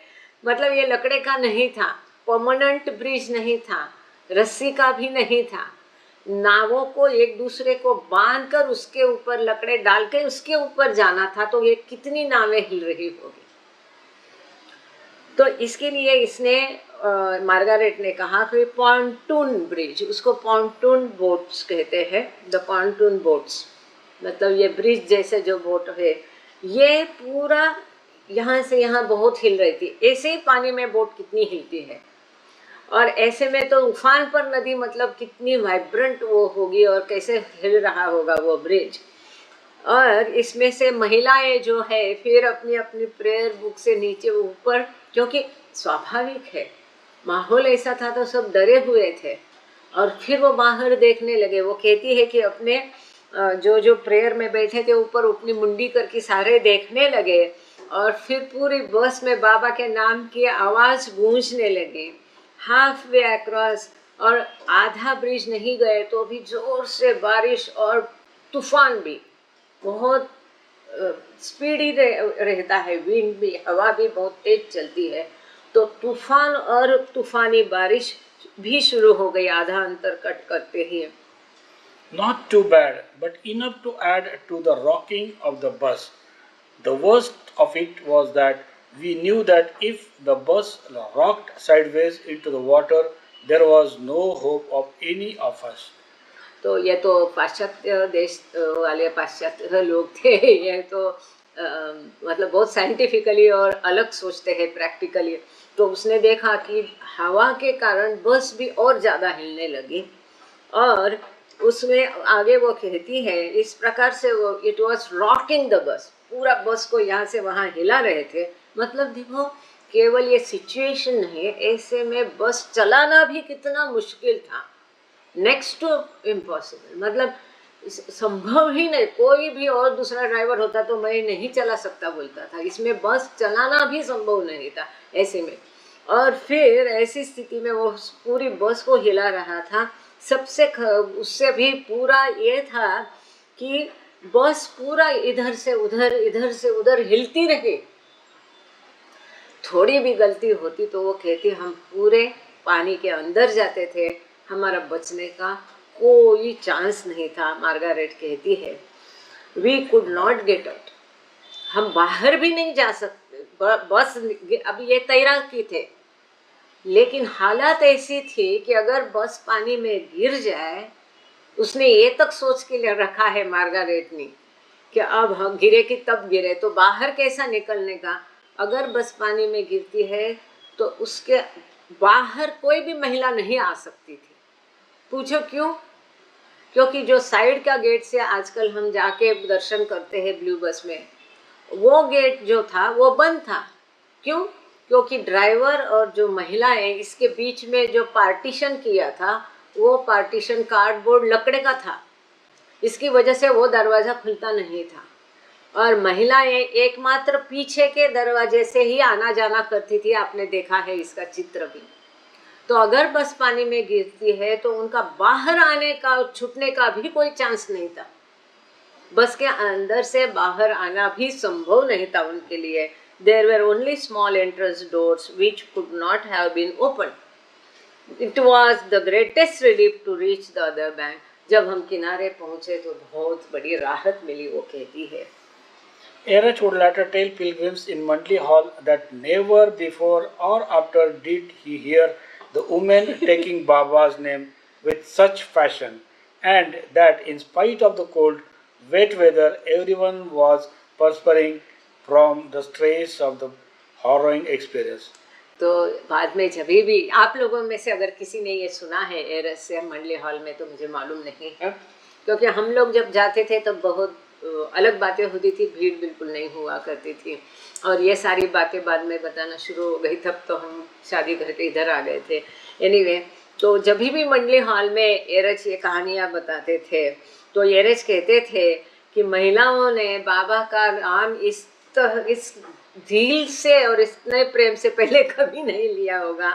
मतलब ये लकड़े का नहीं था, परमानेंट ब्रिज नहीं था, रस्सी का भी नहीं था, नावों को एक दूसरे को बांधकर उसके ऊपर लकड़े डाल के उसके ऊपर जाना था। तो ये कितनी नावें हिल रही होगी। तो इसके लिए इसने मार्गारेट ने कहा कि पॉन्टून ब्रिज, उसको पॉन्टून बोट्स कहते हैं, द पॉन्टून बोट्स। मतलब ये ब्रिज जैसे जो बोट है, ये पूरा यहाँ से यहाँ बहुत हिल रही थी। ऐसे ही पानी में बोट कितनी हिलती है, और ऐसे में तो उफान पर नदी, मतलब कितनी वाइब्रेंट वो होगी और कैसे हिल रहा होगा वो ब्रिज। और इसमें से महिलाएं जो है फिर अपनी अपनी प्रेयर बुक से नीचे ऊपर, क्योंकि स्वाभाविक है माहौल ऐसा था तो सब डरे हुए थे, और फिर वो बाहर देखने लगे। वो कहती है कि अपने जो जो प्रेयर में बैठे थे ऊपर अपनी मुंडी करके सारे देखने लगे, और फिर पूरी बस में बाबा के नाम की आवाज़ गूंजने लगी। हाफ वे अक्रॉस, और आधा ब्रिज नहीं गए तो भी जोर से बारिश और तूफान भी बहुत स्पीडी रहता है, विंड भी, हवा भी बहुत तेज चलती है, तो तूफान और तूफानी बारिश भी शुरू हो गई आधा अंतर कट करते ही। Not too bad, but enough to add to the rocking of the bus. The worst of it was that we knew that if the bus rocked sideways into the water, there was no hope of any of us. तो ये तो पाश्चात्य देश वाले पाश्चात्य लोग थे, ये तो मतलब बहुत साइंटिफिकली और अलग सोचते हैं प्रैक्टिकली। तो उसने देखा कि हवा के कारण बस भी और ज़्यादा हिलने लगी, और उसमें आगे वो कहती है इस प्रकार से वो it was rocking the bus, पूरा बस को यहाँ से वहाँ हिला रहे थे। मतलब देखो, केवल ये सिचुएशन नहीं, ऐसे में बस चलाना भी कितना मुश्किल था, नेक्स्ट टू इम्पॉसिबल। मतलब संभव ही नहीं, कोई भी और दूसरा ड्राइवर होता तो मैं नहीं चला सकता बोलता था, इसमें बस चलाना भी संभव नहीं था ऐसे में। और फिर ऐसी स्थिति में वो पूरी बस को हिला रहा था। सबसे उससे भी पूरा ये था कि बस पूरा इधर से उधर हिलती रही। थोड़ी भी गलती होती तो वो कहती हम पूरे पानी के अंदर जाते थे, हमारा बचने का कोई चांस नहीं था। मार्गारेट कहती है we could not get out, हम बाहर भी नहीं जा सकते। बस अब ये तैराकी थे, लेकिन हालत ऐसी थी कि अगर बस पानी में गिर जाए, उसने ये तक सोच के लिए रखा है मार्गारेट ने कि अब हम गिरे कि तब गिरे, तो बाहर कैसा निकलने का। अगर बस पानी में गिरती है तो उसके बाहर कोई भी महिला नहीं आ सकती थी। पूछो क्यों? क्योंकि जो साइड का गेट से आजकल हम जाके दर्शन करते हैं ब्लू बस में, वो गेट जो था वो बंद था। क्यों? क्योंकि ड्राइवर और जो महिलाएं इसके बीच में जो पार्टीशन किया था, वो पार्टीशन कार्डबोर्ड लकड़े का था, इसकी वजह से वो दरवाज़ा खुलता नहीं था, और महिलाएं एकमात्र पीछे के दरवाजे से ही आना जाना करती थी। आपने देखा है इसका चित्र भी। तो अगर बस पानी में गिरती है तो उनका बाहर आने का और छूटने का भी कोई चांस नहीं था। बस के अंदर से बाहर आना भी संभव नहीं था उनके लिए। There were only small entrance doors which could not have been opened. It was the greatest relief to reach the other bank. जब हम किनारे पहुंचे तो बहुत बड़ी राहत मिली, वो कहती है। Erech would later tell pilgrims in Mandli Hall that never before or after did he hear the women taking Baba's name with such fashion, and that in spite of the cold, wet weather, everyone was perspiring from the stress of the harrowing experience. तो बाद में जब भी आप लोगों में से अगर किसी ने ये सुना है एरस से मंडली हॉल में, तो मुझे मालूम नहीं है, क्योंकि हम लोग जब जाते थे तब बहुत अलग बातें होती थी, भीड़ बिल्कुल नहीं हुआ करती थी, और ये सारी बातें बाद में बताना शुरू हो गई, तब तो हम शादी करके इधर आ गए थे। एनीवे, तो जब भी मंडली हॉल में एरच ये कहानियाँ बताते थे तो एरच कहते थे कि महिलाओं ने बाबा का नाम इस दिल से और इतने प्रेम से पहले कभी नहीं लिया होगा।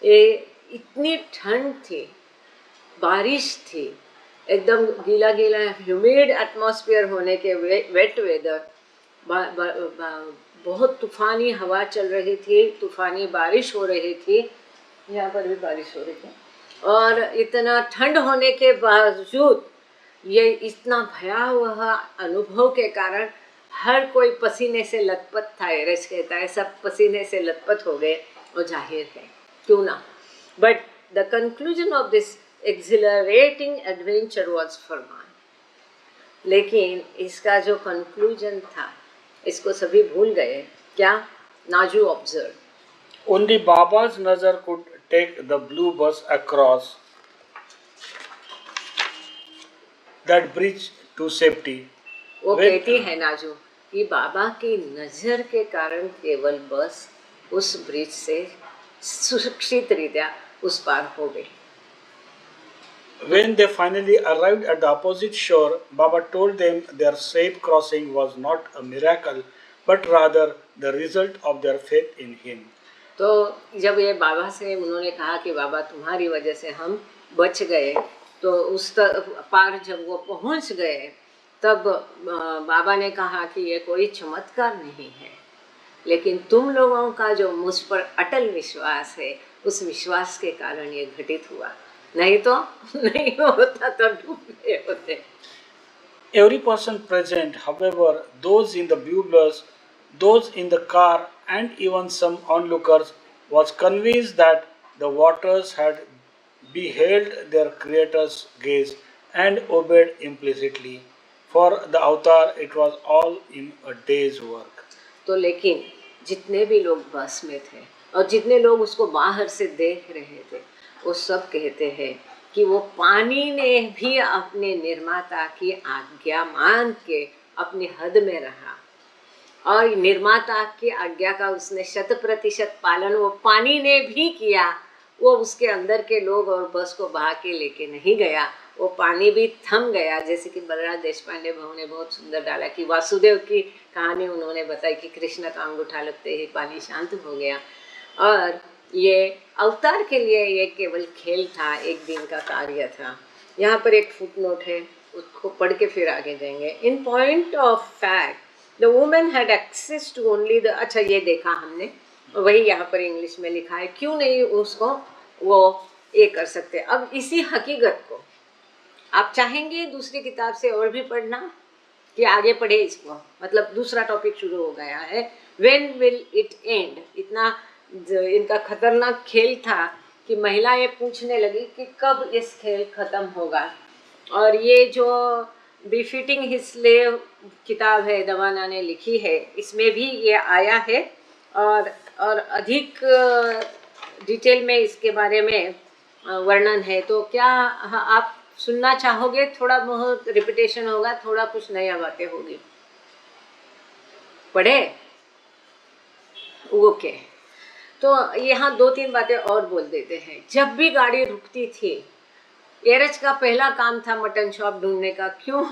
ये इतनी ठंड थी, बारिश थी, एकदम गीला गीला ह्यूमिड एटमॉस्फेयर होने के वेट वेदर, बहुत तूफ़ानी हवा चल रही थी, तूफ़ानी बारिश हो रही थी, यहाँ पर भी बारिश हो रही थी, और इतना ठंड होने के बावजूद ये इतना भयावह अनुभव के कारण हर कोई पसीने से लथपथ था। एरच कहता है सब पसीने से लथपथ हो गए, वो जाहिर है क्यों ना। But the conclusion of this exhilarating adventure was Farman. लेकिन इसका जो कंक्लूजन था इसको सभी भूल गए. क्या? नाजू observe. Only Baba's nazar could take the blue bus across that bridge to safety. वो When कहती है नाजू कि बाबा की नज़र के कारण केवल बस उस ब्रिज से सुरक्षित रीत्या उस पार हो गई. When they finally arrived at the opposite shore, Baba told them their safe crossing was not a miracle, but rather the result of their faith in him. तो जब ये बाबा से उन्होंने कहा कि बाबा तुम्हारी वजह से हम बच गए, तो उस पार जब वो पहुंच गए तब बाबा ने कहा कि ये कोई चमत्कार नहीं है, लेकिन तुम लोगों का जो मुझ पर अटल विश्वास है उस विश्वास के कारण ये घटित हुआ, नहीं तो नहीं होता तो डूब गए होते. Every person present, however, those in the blue bus, those in the car, and even some onlookers, was convinced that the waters had beheld their Creator's gaze and obeyed implicitly. For the avatar, it was all in a day's work. तो लेकिन जितने भी लोग बस में थे और जितने लोग उसको बाहर से देख रहे थे, वो सब कहते हैं कि वो पानी ने भी अपने निर्माता की आज्ञा मान के अपनी हद में रहा, और निर्माता की आज्ञा का उसने 100% पालन वो पानी ने भी किया. वो उसके अंदर के लोग और बस को बहा के लेके नहीं गया, वो पानी भी थम गया. जैसे कि बलराज देशपांडे भाऊ ने बहुत सुंदर डाला कि वासुदेव की कहानी उन्होंने बताई कि कृष्ण का अंगूठा लगते ही पानी शांत हो गया. और ये अवतार के लिए ये केवल खेल था, एक दिन का कार्य था. यहाँ पर एक फुटनोट है, उसको पढ़ के फिर आगे जाएंगे. In point of fact the women had access to only the, अच्छा ये देखा हमने, वही यहाँ पर इंग्लिश में लिखा है, क्यों नहीं उसको वो ये कर सकते. अब इसी हकीकत को आप चाहेंगे दूसरी किताब से और भी पढ़ना कि आगे पढ़े इसको, मतलब दूसरा टॉपिक शुरू हो गया है, व्हेन विल इट एंड. इतना इनका खतरनाक खेल था कि महिला ये पूछने लगी कि कब इस खेल खत्म होगा. और ये जो बिफिटिंग हिज स्लेव किताब है दवाना ने लिखी है, इसमें भी ये आया है और अधिक डिटेल में इसके बारे में वर्णन है. तो क्या आप सुनना चाहोगे? थोड़ा बहुत रिपीटेशन होगा, थोड़ा कुछ नया बातें होगी. पढ़े? ओके. तो यहाँ 2-3 बातें और बोल देते हैं. जब भी गाड़ी रुकती थी, एरज का पहला काम था मटन शॉप ढूंढने का. क्यों?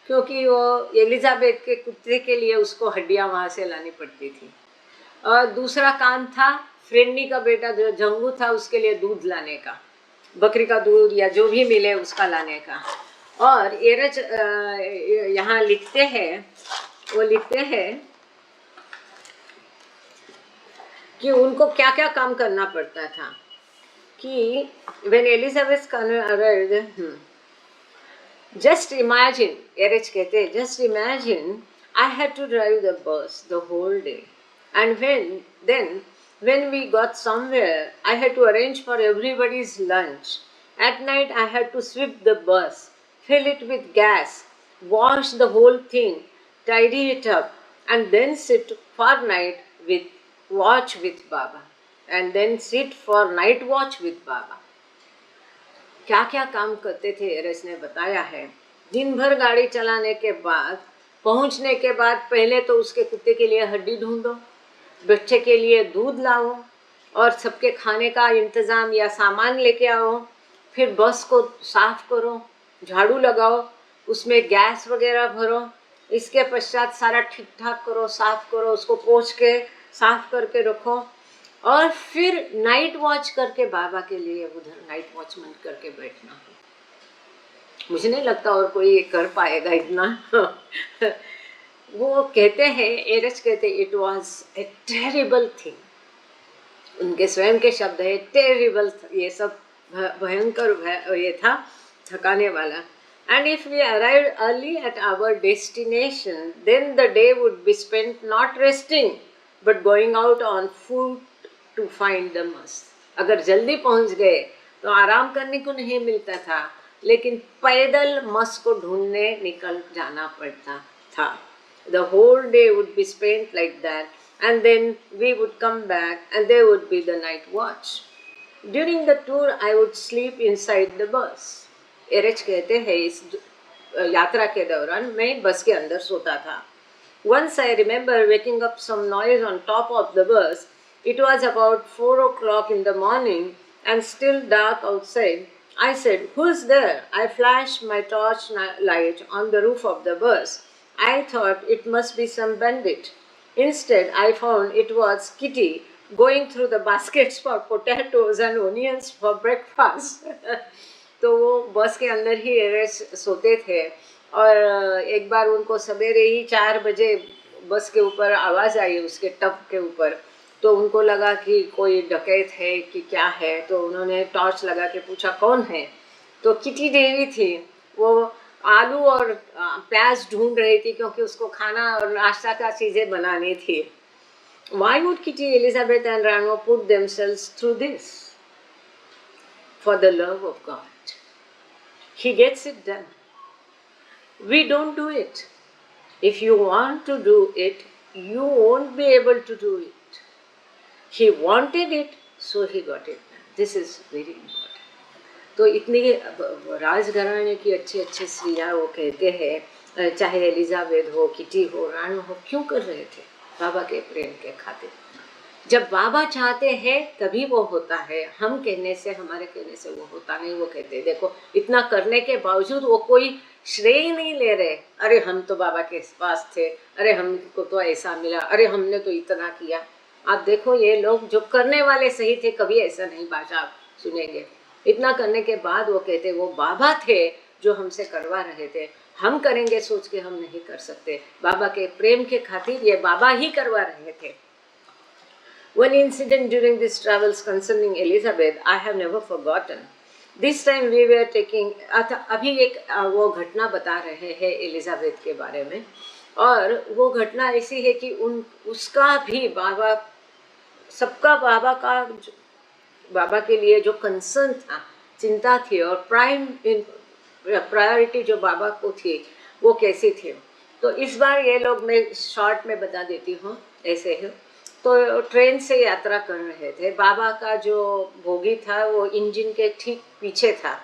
क्योंकि वो एलिजाबेथ के कुत्ते के लिए उसको हड्डियाँ वहाँ से लानी पड़ती थी. और दूसरा काम था फ्रेंडी का बेटा जो जंगू था उसके लिए दूध लाने का, बकरी का दूध या जो भी मिले उसका लाने का. और एरज यहाँ लिखते हैं, वो लिखते हैं कि उनको क्या क्या काम करना पड़ता था. कि when Elizabeth arrived, just imagine, एरज कहते हैं, just imagine I had to drive the bus the whole day, and when we got somewhere I had to arrange for everybody's lunch. At night I had to sweep the bus, fill it with gas, wash the whole thing, tidy it up, and then sit for night watch with Baba. And then sit for night watch with Baba. क्या क्या काम करते थे एरज ने बताया है. दिन भर गाड़ी चलाने के बाद, पहुंचने के बाद पहले तो उसके कुत्ते के लिए हड्डी ढूंढो, बच्चे के लिए दूध लाओ और सबके खाने का इंतज़ाम या सामान लेके आओ. फिर बस को साफ करो, झाड़ू लगाओ, उसमें गैस वगैरह भरो. इसके पश्चात सारा ठीक ठाक करो, साफ करो, उसको पोंछ के साफ करके रखो. और फिर नाइट वॉच करके बाबा के लिए उधर नाइट वॉचमैन करके बैठना. मुझे नहीं लगता और कोई कर पाएगा इतना. वो कहते हैं, एरज कहते, it was a terrible thing. उनके स्वयं के शब्द है टेरिबल. ये सब भयंकर ये था, थकाने वाला. And if we arrived early at our destination, then the day would be spent not resting, but going out on foot to find the must. अगर जल्दी पहुंच गए तो आराम करने को नहीं मिलता था, लेकिन पैदल मस को ढूंढने निकल जाना पड़ता था. The whole day would be spent like that, and then we would come back and there would be the night watch. During the tour I would sleep inside the bus. एरेच कहते हैं इस यात्रा के दौरान मैं बस के अंदर सोता था. Once I remember waking up some noise on top of the bus. It was about 4 o'clock in the morning and still dark outside. I said, "Who's there?" I flashed my torch light on the roof of the bus. I thought it must be some bandit. Instead, I found it was Kitty going through the baskets for potatoes and onions for breakfast. तो वो बस के अंदर ही सोते थे और एक बार उनको सवेरे ही 4 बजे बस के ऊपर आवाज़ आई, उसके टप के ऊपर. तो उनको लगा कि कोई डकैत है कि क्या है. तो उन्होंने टॉर्च लगा के पूछा कौन है. तो किटी देवी थी. वो आलू और प्याज ढूंढ रही थी क्योंकि उसको खाना और नाश्ता का चीज़ें बनानी थी. Why would Kitty, Elizabeth and Rango put themselves through this? For the love of God. He gets it done. We don't do it. If you want to do it, you won't be able to do it. He wanted it, so he got it done. This is very important. तो इतनी राजघराने की अच्छे अच्छे स्त्रियाँ वो कहते हैं, चाहे एलिजाबेथ हो, किटी हो, रानी हो, क्यों कर रहे थे? बाबा के प्रेम के खातिर. जब बाबा चाहते हैं तभी वो होता है. हम कहने से, हमारे कहने से वो होता नहीं. वो कहते देखो इतना करने के बावजूद वो कोई श्रेय नहीं ले रहे. अरे हम तो बाबा के पास थे, अरे हमको तो ऐसा मिला, अरे हमने तो इतना किया. आप देखो ये लोग जो करने वाले सही थे, कभी ऐसा नहीं भाषा आप सुनेंगे. इतना करने के बाद वो कहते वो बाबा थे जो हमसे करवा रहे थे. हम करेंगे सोच के हम नहीं कर सकते. बाबा के प्रेम के खातिर ये बाबा ही करवा रहे थे. One incident during these travels concerning Elizabeth I have never forgotten. This time we were taking, अभी एक वो घटना बता रहे हैं एलिजाबेथ के बारे में. और वो घटना ऐसी है कि उसका भी बाबा, सबका बाबा के लिए जो कंसर्न था, चिंता थी और प्रायोरिटी जो बाबा को थी वो कैसी थी. तो इस बार ये लोग, मैं शॉर्ट में बता देती हूँ ऐसे है. तो ट्रेन से यात्रा कर रहे थे. बाबा का जो बोगी था वो इंजन के ठीक पीछे था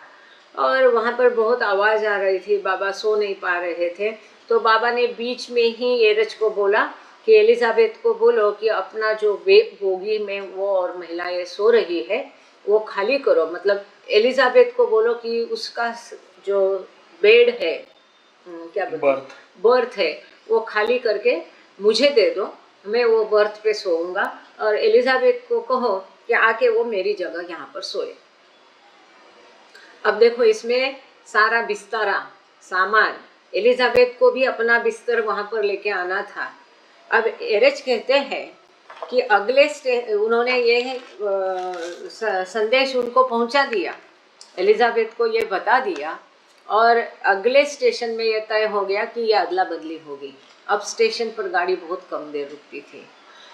और वहाँ पर बहुत आवाज़ आ रही थी. बाबा सो नहीं पा रहे थे. तो बाबा ने बीच में ही एरज को बोला कि एलिजाबेथ को बोलो कि अपना जो बोगी में वो और महिलाएं सो रही है वो खाली करो. मतलब एलिजाबेथ को बोलो कि उसका जो बेड है, क्या बोलते, बर्थ है, वो खाली करके मुझे दे दो. मैं वो बर्थ पे सोऊंगा और एलिजाबेथ को कहो कि आके वो मेरी जगह यहाँ पर सोए. अब देखो इसमें सारा बिस्तरा सामान, एलिजाबेथ को भी अपना बिस्तर वहाँ पर लेके आना था. अब एरेच कहते हैं कि अगले उन्होंने ये संदेश उनको पहुँचा दिया, एलिजाबेथ को ये बता दिया और अगले स्टेशन में ये तय हो गया कि ये अदला बदली होगी. अब स्टेशन पर गाड़ी बहुत कम देर रुकती थी.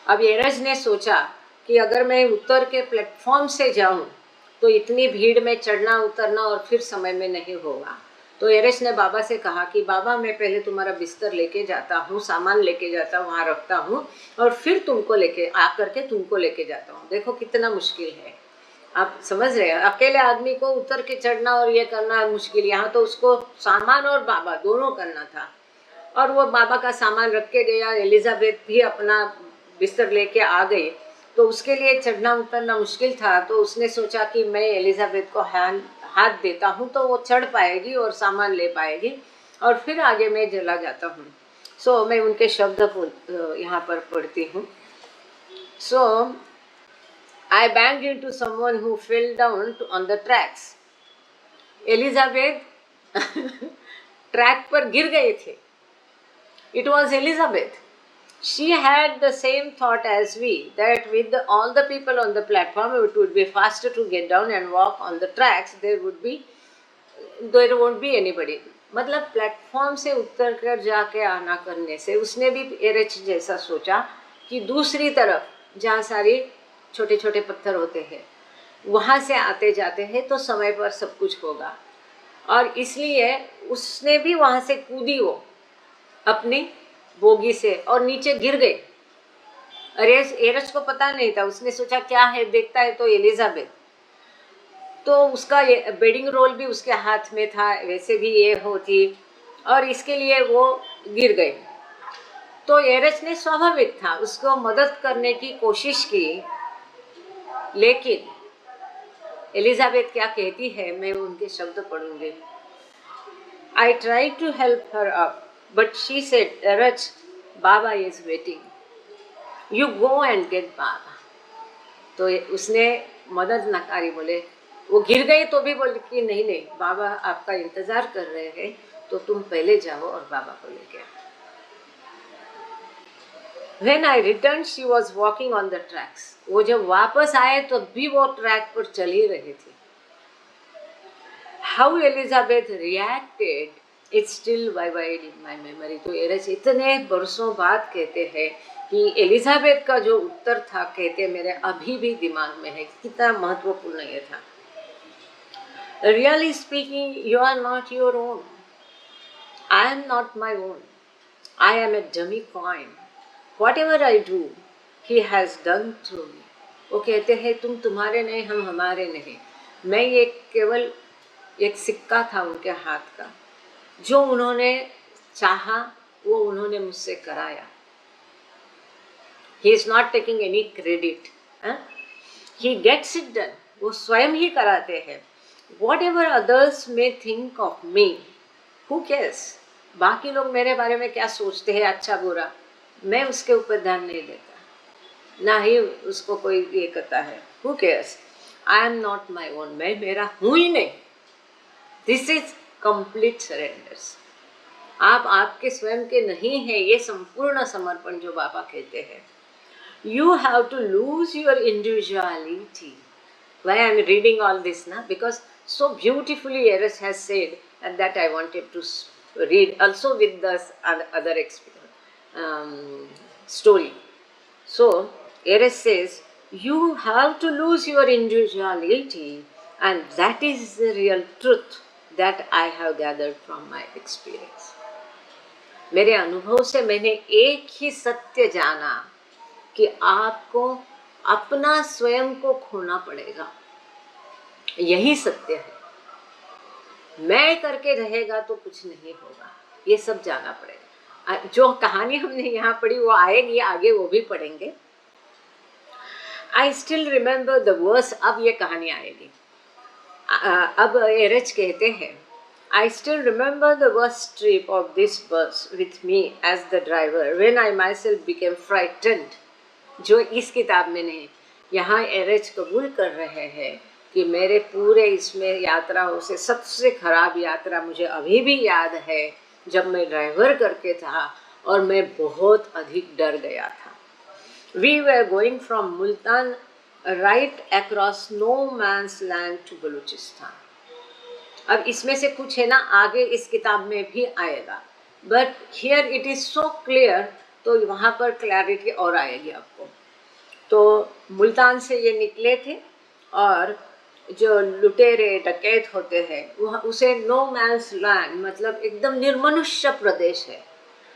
अब एरज ने सोचा कि अगर मैं उतर के प्लेटफॉर्म से जाऊं तो इतनी भीड़ में चढ़ना उतरना और फिर समय में नहीं होगा. तो एरज ने बाबा से कहा कि बाबा मैं पहले तुम्हारा बिस्तर लेके जाता हूँ, सामान लेके जाता हूँ, वहाँ रखता हूँ और फिर तुमको लेके आकर के तुमको लेके जाता हूँ. देखो कितना मुश्किल है. आप समझ रहे हैं, अकेले आदमी को उतर के चढ़ना और ये करना मुश्किल. यहाँ तो उसको सामान और बाबा दोनों करना था. और वो बाबा का सामान रख के गया. एलिजाबेथ भी अपना बिस्तर लेके आ गई. तो उसके लिए चढ़ना उतरना मुश्किल था. तो उसने सोचा कि मैं एलिजाबेथ को हाथ देता हूँ तो वो चढ़ पाएगी और सामान ले पाएगी और फिर आगे मैं चला जाता हूँ. सो मैं उनके शब्द यहाँ पर पढ़ती हूँ. सो I banged into someone who fell down on the tracks. Elizabeth track पर गिर गए थे. It was Elizabeth. She had the same thought as we, that with all the people on the platform, it would be faster to get down and walk on the tracks. There won't be anybody. मतलब प्लेटफॉर्म से उतर कर जाके आना करने से उसने भी एरेच जैसा सोचा कि दूसरी तरफ जहाँ सारी छोटे छोटे पत्थर होते हैं वहाँ से आते जाते हैं तो समय पर सब कुछ होगा. और इसलिए उसने भी वहां से कूदी वो अपनी बोगी से और नीचे गिर गई। अरे एरज को पता नहीं था, उसने सोचा क्या है, देखता है तो एलिजाबेथ, तो उसका बेडिंग रोल भी उसके हाथ में था, वैसे भी ये होती, और इसके लिए वो गिर गई। तो एरज ने स्वाभाविक था उसको मदद करने की कोशिश की, लेकिन एलिजाबेथ क्या कहती है, मैं उनके शब्द पढ़ूंगी। I tried to help her up, but she said, Eraj, Baba is waiting. You go and get Baba. तो उसने मदद नकारी, बोले वो गिर गई तो भी बोले कि नहीं नहीं, बाबा आपका इंतजार कर रहे हैं, तो तुम पहले जाओ और बाबा को लेके आओ। When I returned, she was walking on the tracks. वो जब वापस आए तो भी वो ट्रैक पर चल ही रही थी। How Elizabeth reacted, it's still vivid in my memory. तो एरज इतने बरसों बाद कहते हैं कि एलिजाबेथ का जो उत्तर था, कहते मेरे अभी भी दिमाग में है, कितना महत्वपूर्ण ये था। Really speaking, you are not your own. I am not my own. I am a dummy coin. Whatever I do, he has done through me. वो कहते हैं तुम तुम्हारे नहीं, हम हमारे नहीं, मैं ये केवल एक सिक्का था उनके हाथ का, जो उन्होंने चाहा वो उन्होंने मुझसे कराया। He is not taking any credit. He gets it done. वो स्वयं ही कराते हैं। Whatever others may think of me, who cares? बाकी लोग मेरे बारे में क्या सोचते हैं, अच्छा बुरा, मैं उसके ऊपर ध्यान नहीं देता, ना ही उसको कोई ये करता है। Who cares? I am not my own. मैं मेरा हूँ ही नहीं। This is complete surrender. आप आपके स्वयं के नहीं हैं, ये संपूर्ण समर्पण जो बाबा कहते हैं। You have to lose your individuality. Why I am reading all this now? Because so beautifully Eros has said, and that I wanted to read also with the other story. So Eros says, you have to lose your individuality, and that is the real truth that I have gathered from my experience. मेरे अनुभव से मैंने एक ही सत्य जाना कि आपको अपना स्वयं को खोना पड़ेगा, यही सत्य है। मैं करके रहेगा तो कुछ नहीं होगा, ये सब जाना पड़ेगा। जो कहानी हमने यहाँ पढ़ी वो आएगी आगे, वो भी पढ़ेंगे। I still remember the verse, अब ये कहानी आएगी। अब एरज कहते हैं, I still remember the worst trip of this bus with me as the driver when I myself became frightened. जो इस किताब में नहीं, यहाँ एरज कबूल कर रहे हैं कि मेरे पूरे इसमें यात्राओं से सबसे खराब यात्रा मुझे अभी भी याद है, जब मैं ड्राइवर करके था और मैं बहुत अधिक डर गया था। We were going from Multan right across no man's land to Balochistan. अब इसमें से कुछ है ना आगे इस किताब में भी आएगा, but here it is so clear, तो वहाँ पर क्लैरिटी और आएगी आपको। तो मुल्तान से ये निकले थे, और जो लुटेरे डकैत होते हैं वह उसे नो मैन्स लैंड, मतलब एकदम निर्मनुष्य प्रदेश है।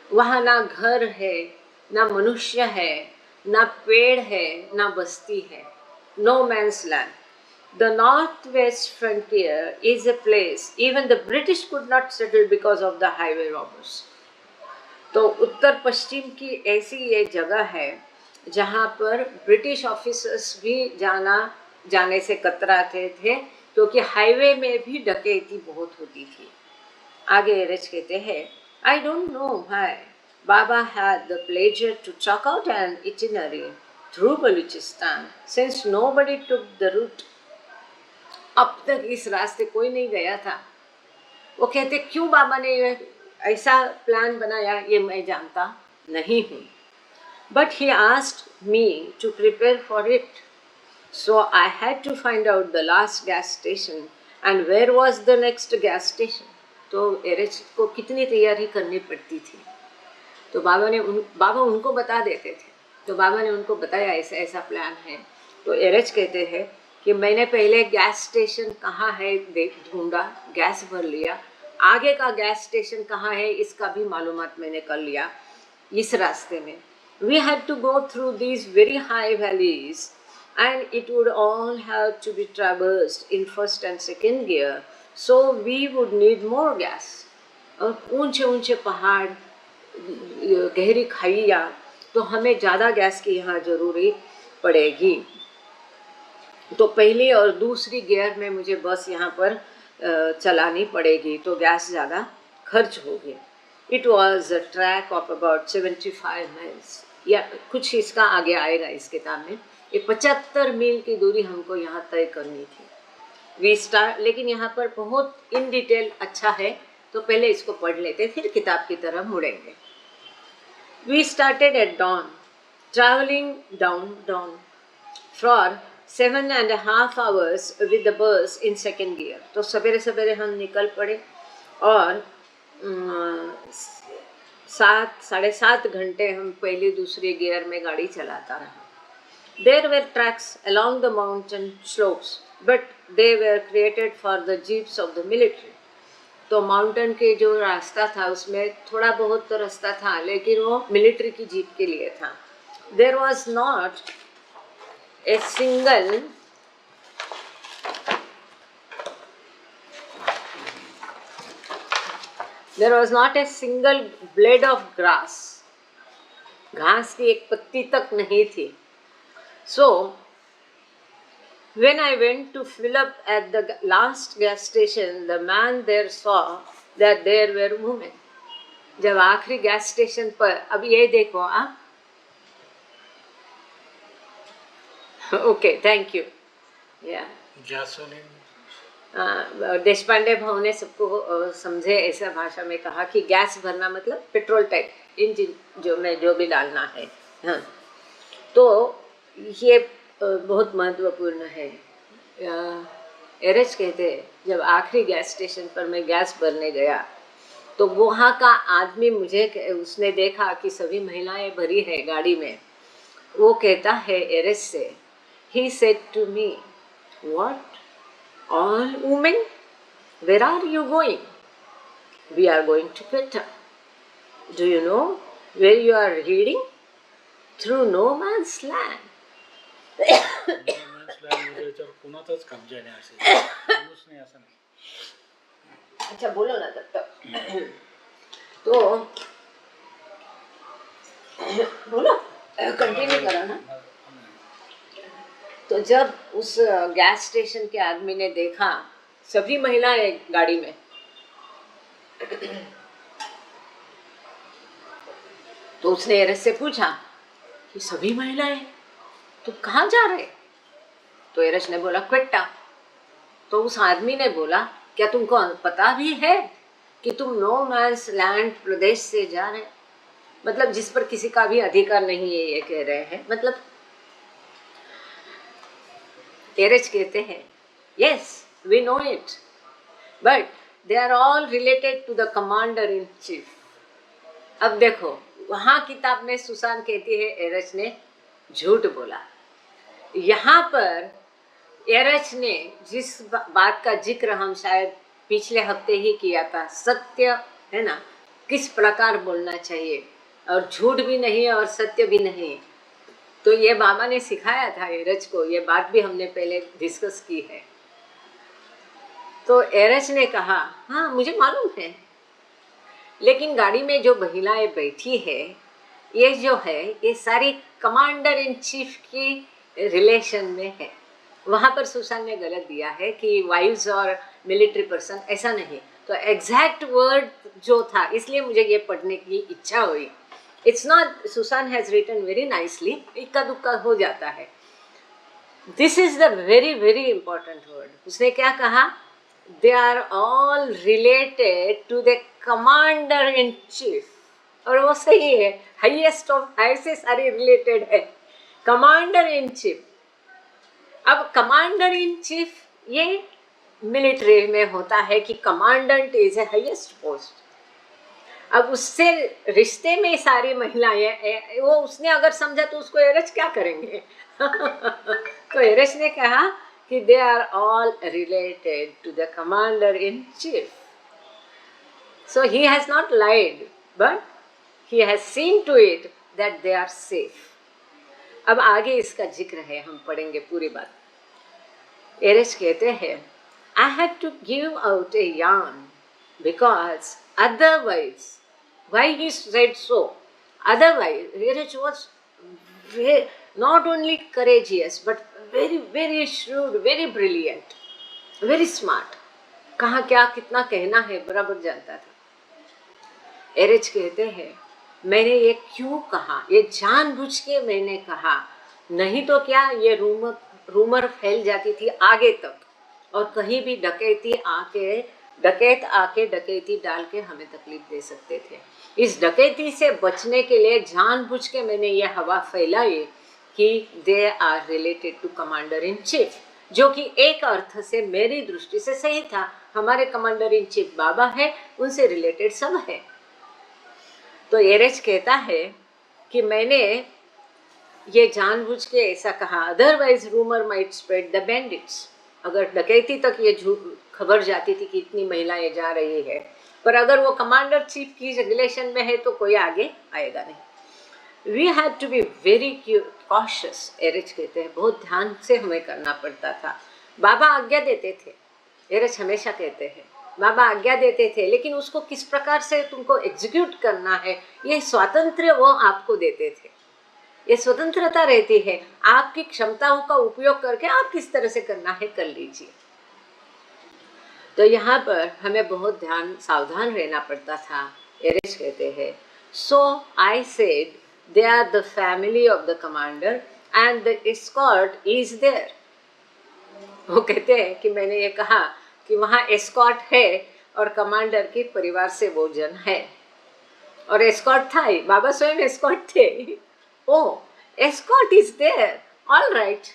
वहाँ ना घर है, ना मनुष्य है, ना पेड़ है, ना बस्ती है, no man's land. The northwest frontier is a place even the British could not settle because of the highway robbers. तो उत्तर पश्चिम की ऐसी ये जगह है जहाँ पर ब्रिटिश ऑफिसर्स भी जाने से कतराते थे, क्योंकि हाईवे में भी डकैती बहुत होती थी। आगे एरज कहते हैं, I don't know why Baba had the pleasure to chalk out an itinerary through Balochistan since nobody took the route. अब तक इस रास्ते कोई नहीं गया था। वो कहते क्यों बाबा ने ऐसा प्लान बनाया, ये मैं जानता नहीं हूँ, but he asked me to prepare for it, so I had to find out the last gas station and where was the next gas station. तो एरज को कितनी तैयारी करनी पड़ती थी। तो बाबा उनको बता देते थे, तो बाबा ने उनको बताया ऐसा ऐसा प्लान है। तो एरज कहते हैं कि मैंने पहले गैस स्टेशन कहाँ है ढूंढा, गैस भर लिया, आगे का गैस स्टेशन कहाँ है इसका भी मालूमात मैंने कर लिया इस रास्ते में. We had to go through these very high valleys and it would all have to be traversed in first and second gear, so we would need more gas. और ऊंचे ऊंचे पहाड़, गहरी खाइयाँ, तो हमें ज़्यादा गैस की यहाँ ज़रूरी पड़ेगी. तो पहली और दूसरी गियर में मुझे बस यहाँ पर चलानी पड़ेगी, तो गैस ज़्यादा खर्च होगी. It was a track of about 75 miles, या कुछ इसका आगे आएगा इस किताब में. ये 75 मील की दूरी हमको यहाँ तय करनी थी. वी स्टार्ट, लेकिन यहाँ पर बहुत इन डिटेल अच्छा है, तो पहले इसको पढ़ लेते फिर किताब की तरफ मुड़ेंगे. We started at dawn, traveling down for 7.5 hours with the bus in second gear. तो सवेरे सवेरे हम निकल पड़े और 7-7.5 घंटे हम पहली दूसरी गियर में गाड़ी चलाता रहा. There were tracks along the mountain slopes, but they were created for the jeeps of the military. तो माउंटेन के जो रास्ता था उसमें थोड़ा बहुत तो रास्ता था, लेकिन वो मिलिट्री की जीप के लिए था. There was not a single blade of grass. घास की एक पत्ती तक नहीं थी. So when I went to fill up at the last gas station, the man there saw that there were women. जब आखिरी गैस स्टेशन पर, अब ये देखो आप, ओके थैंक यू. या देशपांडे भाव ने सबको समझे ऐसा भाषा में कहा कि गैस भरना मतलब पेट्रोल टाइप इंजन जो भी डालना है. हाँ, तो ये बहुत महत्वपूर्ण है. एरच कहते हैं जब आखिरी गैस स्टेशन पर मैं गैस भरने गया तो वहाँ का आदमी मुझे, उसने देखा कि सभी महिलाएं भरी है गाड़ी में. वो कहता है एरच से, he said to me, what, all women, where are you going? We are going to Quetta. Do you know where you are heading? Through no man's land. कुणाचाच कब्जा नाही असे माणूस नाही असं नाही. अच्छा बोलो ना तब तक. तो बोलो, कंटिन्यू करो ना. तो जब उस गैस स्टेशन के आदमी ने देखा सभी महिलाएं गाड़ी में, तो उसने एरच से पूछा कि सभी महिलाएं, तुम कहाँ जा रहे? तो एरच ने बोला क्वेट्टा. तो उस आदमी ने बोला, क्या तुमको पता भी है कि तुम नो मैंस लैंड प्रदेश से जा रहे? मतलब जिस पर किसी का भी अधिकार नहीं है, ये कह रहे हैं. मतलब एरच कहते हैं, yes we know it, but they are all related to the commander in chief. अब देखो, वहाँ किताब में सुसान कहती है एरच ने झूठ बोला. यहाँ पर एरच ने जिस बात का जिक्र हम शायद पिछले हफ्ते ही किया था, सत्य है ना, किस प्रकार बोलना चाहिए, और झूठ भी नहीं और सत्य भी नहीं, तो ये बाबा ने सिखाया था एरच को. ये बात भी हमने पहले डिस्कस की है. तो एरच ने कहा, हाँ मुझे मालूम है, लेकिन गाड़ी में जो महिलाएं बैठी है ये जो है ये सारी कमांडर इन चीफ की रिलेशन में है. वहाँ पर सुशांत ने गलत दिया है कि वाइव्स और मिलिट्री पर्सन, ऐसा नहीं. तो एग्जैक्ट वर्ड जो था, इसलिए मुझे ये पढ़ने की इच्छा हुई. It's not, Sushant has written very nicely, इक्का दुक्का हो जाता है. This is the very very important word. उसने क्या कहा? They are all related to the commander in chief. और वो सही है, हाईएस्ट ऑफ हाई से सारी रिलेटेड है, कमांडर इन चीफ. अब कमांडर इन चीफ ये मिलिट्री में होता है कि commandant is a highest post. अब उससे रिश्ते में सारी महिलाएं, वो उसने अगर समझा तो उसको एरच क्या करेंगे? तो एरच ने कहा कि they are all related to the commander in chief. So he has not lied, but he has seen to it that they are safe. अब आगे इसका जिक्र है, हम पढ़ेंगे पूरी बात। एरेस कहते हैं, I had to give out a yarn because otherwise, why he said so? Otherwise, Eresh was not only courageous but very, very shrewd, very brilliant, very smart. कहाँ क्या कितना कहना है बराबर जानता था। एरेच कहते हैं, मैंने ये क्यों कहा, ये जानबूझ के मैंने कहा, नहीं तो क्या ये रूमर फैल जाती थी आगे तक और कहीं भी डकैत आके डकैती डाल के हमें तकलीफ दे सकते थे। इस डकैती से बचने के लिए जानबूझ के मैंने ये हवा फैलाई कि they are related to commander in chief, जो कि एक अर्थ से मेरी दृष्टि से सही था। हमारे कमांडर इन चीफ बाबा है, उनसे रिलेटेड सब है। तो एरेच कहता है कि मैंने ये जानबूझ के ऐसा कहा, otherwise rumour might spread the bandits. अगर डकैती तक ये खबर जाती थी कि इतनी महिलाएं जा रही है, पर अगर वो कमांडर चीफ की रिलेशन में है तो कोई आगे आएगा नहीं। We had to be very cautious, Eruch कहते हैं, बहुत ध्यान से हमें करना पड़ता था। बाबा आज्ञा देते थे, एरेच हमेशा कहते हैं, बाबा आज्ञा देते थे, लेकिन उसको किस प्रकार से तुमको एग्जीक्यूट करना है ये स्वातंत्र्य वो आपको देते थे। ये स्वतंत्रता रहती है, आपकी क्षमताओं का उपयोग करके आप किस तरह से करना है कर लीजिए। तो यहाँ पर हमें बहुत सावधान रहना पड़ता था। एरेच कहते हैं, so I said they are the family of the commander and the escort is there. वो कहते हैं कि मैंने ये कहा कि वहाँ एस्कॉर्ट है और कमांडर के परिवार से वो जन है, और एस्कॉर्ट था ही, बाबा स्वयं एस्कॉर्ट थे। Oh escort is there, all right.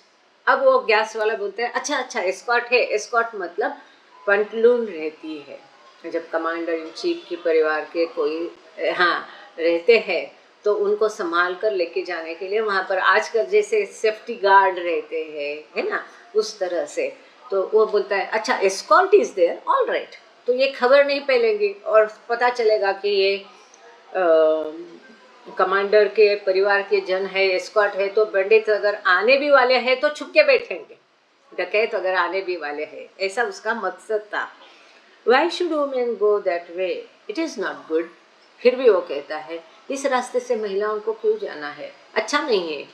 अब वो गैस वाला बोलते हैं, अच्छा एस्कॉर्ट है। एस्कॉर्ट मतलब पंटलून रहती है, जब कमांडर इन चीफ के परिवार के कोई रहते हैं तो उनको संभाल कर लेके जाने के लिए वहाँ पर आजकल जैसे सेफ्टी गार्ड रहते हैं, है ना, उस तरह से। तो वो बोलता है, अच्छा escort is there, all right. तो ये खबर नहीं फैलेगी और पता चलेगा कि ये कमांडर के परिवार के जन है, एस्कॉर्ट है, तो पंडित अगर आने भी वाले हैं तो छुप के बैठेंगे, डकैत अगर आने भी वाले हैं, ऐसा उसका मकसद था। Why should women go that way, it is not good. फिर भी वो कहता है, इस रास्ते से महिलाओं को क्यों जाना है, अच्छा नहीं है।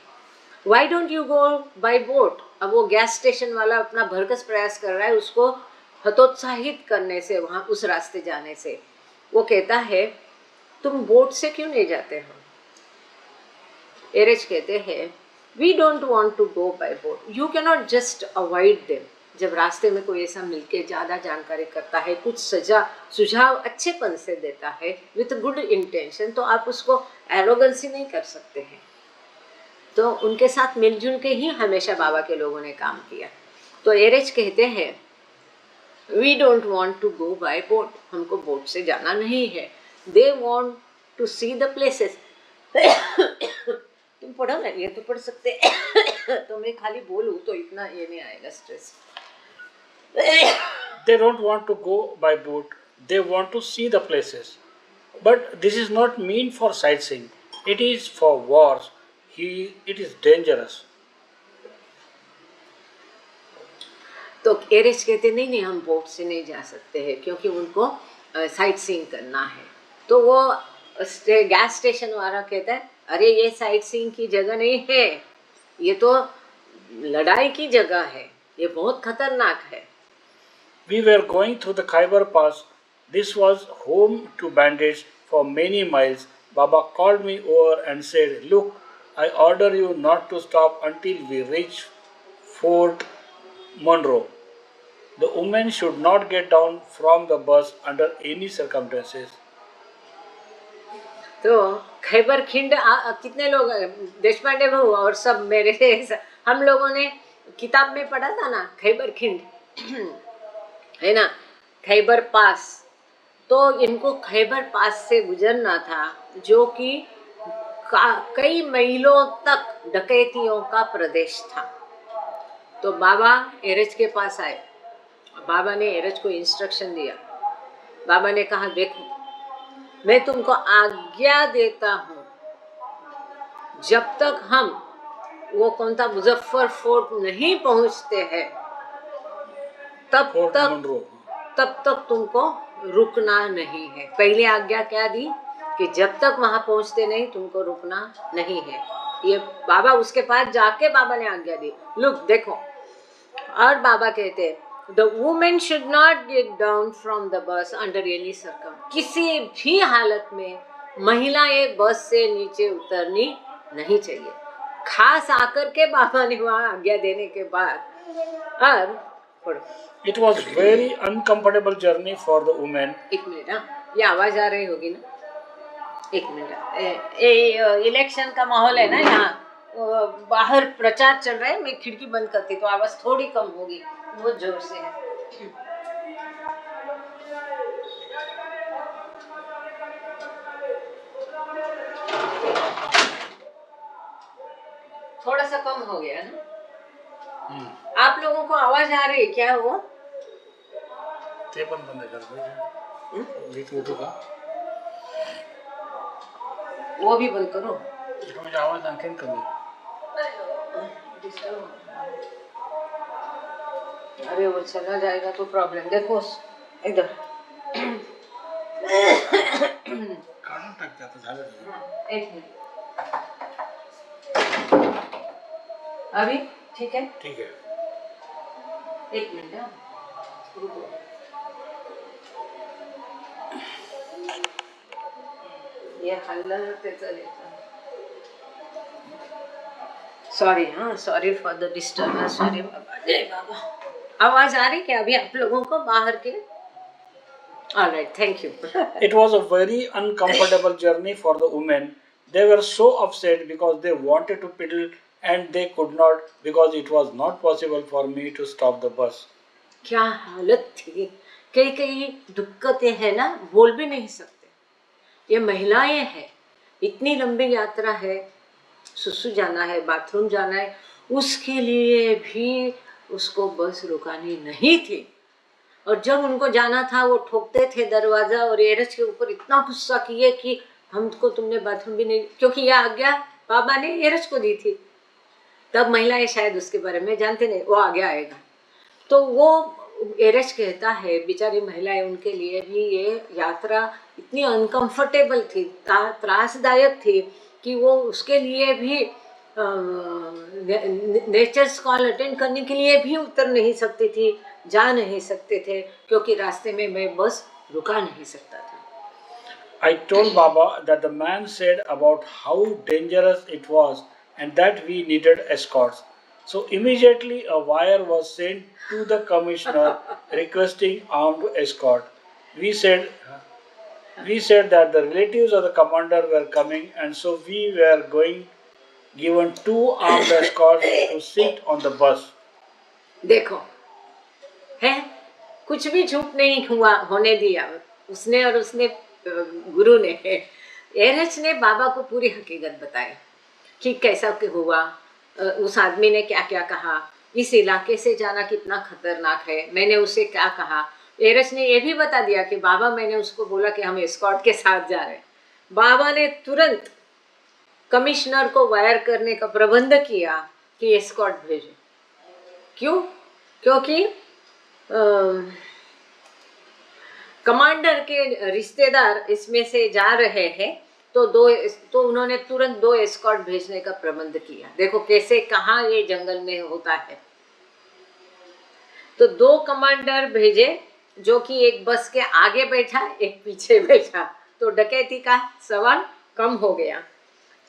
Why don't you go by boat. अब वो गैस स्टेशन वाला अपना भरकस प्रयास कर रहा है उसको हतोत्साहित करने से, वहाँ उस रास्ते जाने से। वो कहता है, तुम बोट से क्यों नहीं जाते हो। एरेच कहते हैं, we don't want to go by boat, you cannot just avoid them. जब रास्ते में कोई ऐसा मिलके ज़्यादा जानकारी करता है, कुछ सुझाव अच्छेपन से देता है विथ गुड इंटेंशन, तो आप उसको एरोगेंसी नहीं कर सकते हैं। तो उनके साथ मिलजुल के ही हमेशा बाबा के लोगों ने काम किया। तो एरेच कहते हैं, we don't want to go by boat, हमको बोट से जाना नहीं है। They want to see the places. तुम पढ़ो ना, ये तो पढ़ सकते। तो मैं खाली बोलूँ तो इतना ये नहीं आएगा stress. They don't want to go by boat, they want to see the places. But this is not mean for sightseeing, it is for wars. It is dangerous. तो एरेच कहते नहीं, हम बोट से नहीं जा सकते हैं क्योंकि उनको साइट सीइंग करना है। तो वो गैस स्टेशन वाला कहता है, अरे ये साइट सीइंग की जगह नहीं है, ये तो लड़ाई की जगह है, ये बहुत खतरनाक है। We were going through the Khyber Pass. This was home to bandits for many miles. Baba called me over and said, look, I order you not to stop until we reach Fort Monroe. The women should not get down from the bus under any circumstances. तो खैबर खिंड कितने लोग, देशपांडे बहु और सब मेरे हम लोगों ने किताब में पढ़ा था ना, खैबर खिंड है ना, खैबर पास। तो इनको खैबर पास से गुजरना था, जो कि कई मीलों तक डकैतियों का प्रदेश था। तो बाबा एरज के पास आए। बाबा ने एरज को इंस्ट्रक्शन दिया। बाबा ने कहा, देखो मैं तुमको आज्ञा देता हूँ, जब तक हम वो कौन था मुजफ्फर फोर्ट नहीं पहुंचते हैं तब तक तुमको रुकना नहीं है। पहले आज्ञा क्या दी कि जब तक वहां पहुंचते नहीं तुमको रुकना नहीं है। ये बाबा उसके पास जाके बाबा ने आज्ञा दी। लुक देखो, और बाबा कहते the women should not get down from the bus under any circum. किसी भी हालत में महिलाएं बस से नीचे उतरनी नहीं चाहिए। खास आकर के बाबा ने वहां आज्ञा देने के बाद। और It was very uncomfortable journey for the women. एक मिनट, हाँ ये आवाज आ रही होगी ना, एक मिनट। इलेक्शन का माहौल है ना यहाँ, बाहर प्रचार चल रहा है, मैं खिड़की बंद करती तो आवाज थोड़ी कम होगी, बहुत जोर से है। थोड़ा सा कम हो गया ना? आप लोगों को आवाज आ रही है क्या? वो ते पण बंद कर का वो भी बंद करो। मुझे आवाज आणखीन कमी। अरे वो चला जाएगा तो प्रॉब्लम। देखो इधर काढून टाकते आता, झालं। एक मिनट, अभी ठीक है? ठीक है, एक मिनट। ये हल्ला सॉरी, हाँ sorry for the disturbance. Sorry Baba, Jai Baba. आवाज आ रही क्या अभी आप लोगों को बाहर के? All right, thank you. It was a very uncomfortable journey for the women. They were so upset because they wanted to pedal and they could not because it was not possible for me to stop the bus. क्या हालत थी। कई कई दिक्कतें हैं ना, बोल भी नहीं सकते। ये महिलाएं हैं, इतनी लंबी यात्रा है, सुसु जाना है, बाथरूम जाना है, उसके लिए भी उसको बस रुकानी नहीं थी। और जब उनको जाना था वो ठोकते थे दरवाजा और एरज के ऊपर इतना गुस्सा किए कि हमको तुमने बाथरूम भी नहीं, क्योंकि यह आज्ञा बाबा ने एरज को दी थी। तब महिलाएं शायद उसके बारे में जानते नहीं, वो आज्ञा आएगा। तो वो एरज कहता है बेचारी महिलाएं, उनके लिए भी ये यात्रा इतनी अनकंफर्टेबल थी, त्रासदायक थी कि वो उसके लिए भी नेचर्स कॉल अटेंड करने के लिए भी उतर नहीं सकती थी, जा नहीं सकते थे, क्योंकि रास्ते में मैं बस रुका नहीं सकता था। I told Baba that the man said about how dangerous it was and that we needed escorts. So immediately a wire was sent to the commissioner requesting armed escort. We said that the relatives of the commander were coming and so we were given 2 armed escorts to sit on the bus. देखो है, कुछ भी झूठ नहीं होने दिया उसने, और उसने गुरु ने, एरज ने बाबा को पूरी हकीकत बताई कि कैसा हुआ, उस आदमी ने क्या क्या कहा, इस इलाके से जाना कितना खतरनाक है, मैंने उसे क्या कहा। एरज ने ये भी बता दिया कि बाबा, मैंने उसको बोला कि हम एस्कॉर्ट के साथ जा रहे हैं। बाबा ने तुरंत कमिश्नर को वायर करने का प्रबंध किया कि एस्कॉर्ट भेजे। क्यों? क्योंकि कमांडर के रिश्तेदार इसमें से जा रहे हैं, तो उन्होंने तुरंत 2 एस्कॉर्ट भेजने का प्रबंध किया। देखो कैसे, कहाँ ये जंगल में होता है। तो 2 कमांडर भेजे, जो कि एक बस के आगे बैठा, एक पीछे बैठा, तो डकैती का सवाल कम हो गया।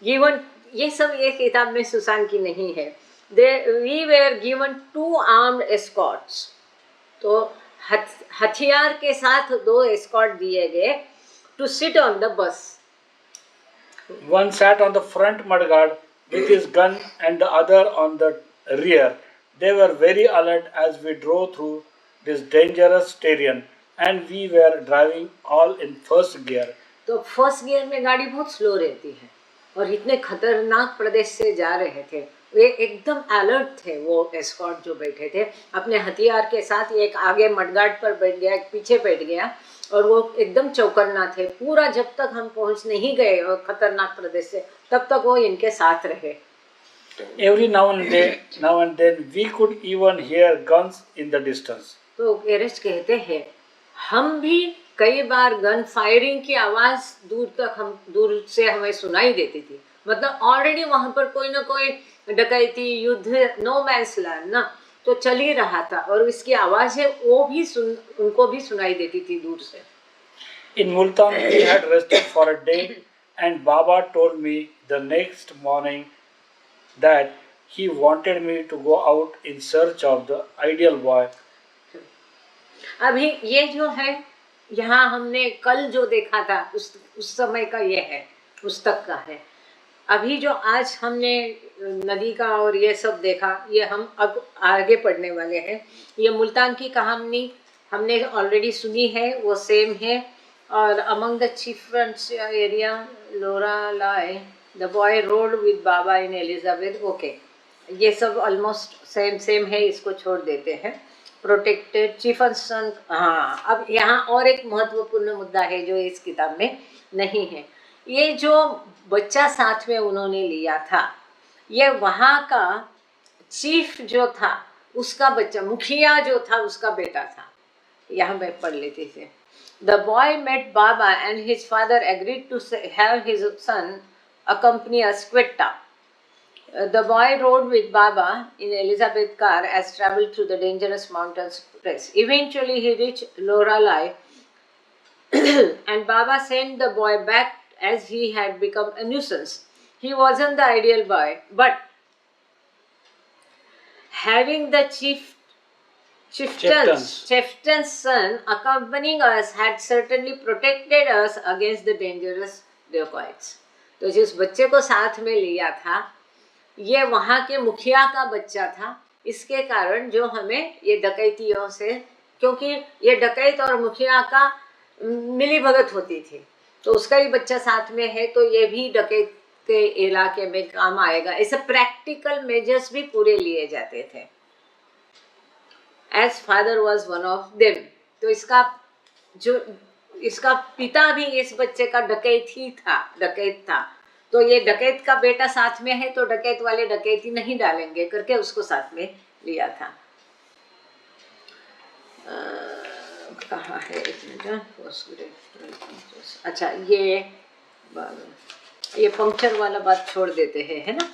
ये सब ये किताब में सुसान की नहीं है। We were given 2 armed escorts. तो हथियार के साथ 2 एस्कॉर्ट दिए गए to sit on the bus. One sat on the front mudguard with his gun and the other on the rear. They were very alert as we drove through this dangerous terrain and we were driving all in first gear. तो फर्स्ट गियर में गाड़ी बहुत स्लो रहती है और इतने खतरनाक प्रदेश से जा रहे थे, वे एकदम अलर्ट थे, वो एस्कॉर्ट जो बैठे थे अपने हथियार के साथ। एक आगे मडगार्ड पर बैठ गया, एक पीछे बैठ गया, और वो एकदम चौकन्ना थे पूरा। जब तक हम पहुंच नहीं गए और खतरनाक प्रदेश से, तब तक वो इनके साथ रहे। Every now and then we could even hear guns in the distance. तो एरेस्ट कहते हैं हम भी कई बार गन फायरिंग की आवाज दूर से हमें सुनाई देती थी। मतलब ऑलरेडी वहां पर कोई ना कोई डकैती, युद्ध, नो मैंस लैंड ना, तो चल ही रहा था, और इसकी आवाज है वो भी उनको भी सुनाई देती थी दूर से। In Multan we had rested for a day and Baba told me the next morning that he wanted me to go out in search of the ideal boy. अभी ये जो है यहाँ हमने कल जो देखा था उस समय का ये है, उस तक का है। अभी जो आज हमने नदी का और ये सब देखा, ये हम अब आगे पढ़ने वाले हैं। ये मुल्तान की कहानी हमने ऑलरेडी सुनी है, वो सेम है। और अमंग द चिफरंस area Loralai the boy road with Baba in Elizabeth. Okay, ये सब ऑलमोस्ट सेम है, इसको छोड़ देते हैं। प्रोटेक्टेड चिफरसन। हाँ, अब यहाँ और एक महत्वपूर्ण मुद्दा है जो इस किताब में नहीं है। ये जो बच्चा साथ में उन्होंने लिया था, ये वहाँ का चीफ जो था उसका बच्चा, मुखिया जो था उसका बेटा था। यहाँ मैं पढ़ लेती थी। The boy met Baba and his father agreed to have his son accompany us Quetta. The boy rode with Baba in Elizabeth car as traveled through the dangerous mountains press. Eventually he reached Loralai and Baba sent the boy back as he had become a nuisance. He wasn't the ideal boy, but having the chieftain's son accompanying us had certainly protected us against the dangerous dacoits. तो जिस बच्चे को साथ में लिया था, ये वहाँ के मुखिया का बच्चा था। इसके कारण जो हमें ये डकैतियों से, क्योंकि ये डकैत और मुखिया का मिली भगत होती थी, तो उसका ही बच्चा साथ में है, तो ये भी डकैत के इलाके में काम आएगा। ऐसे प्रैक्टिकल मेजर्स भी पूरे लिए जाते थे। As father was one of them, तो इसका पिता भी इस बच्चे का डकैत था। तो ये डकैत का बेटा साथ में है, तो डकैत वाले डकैती नहीं डालेंगे करके उसको साथ में लिया था। कहाँ है इसमें? अच्छा, ये पंक्चर वाला बात छोड़ देते हैं, है ना?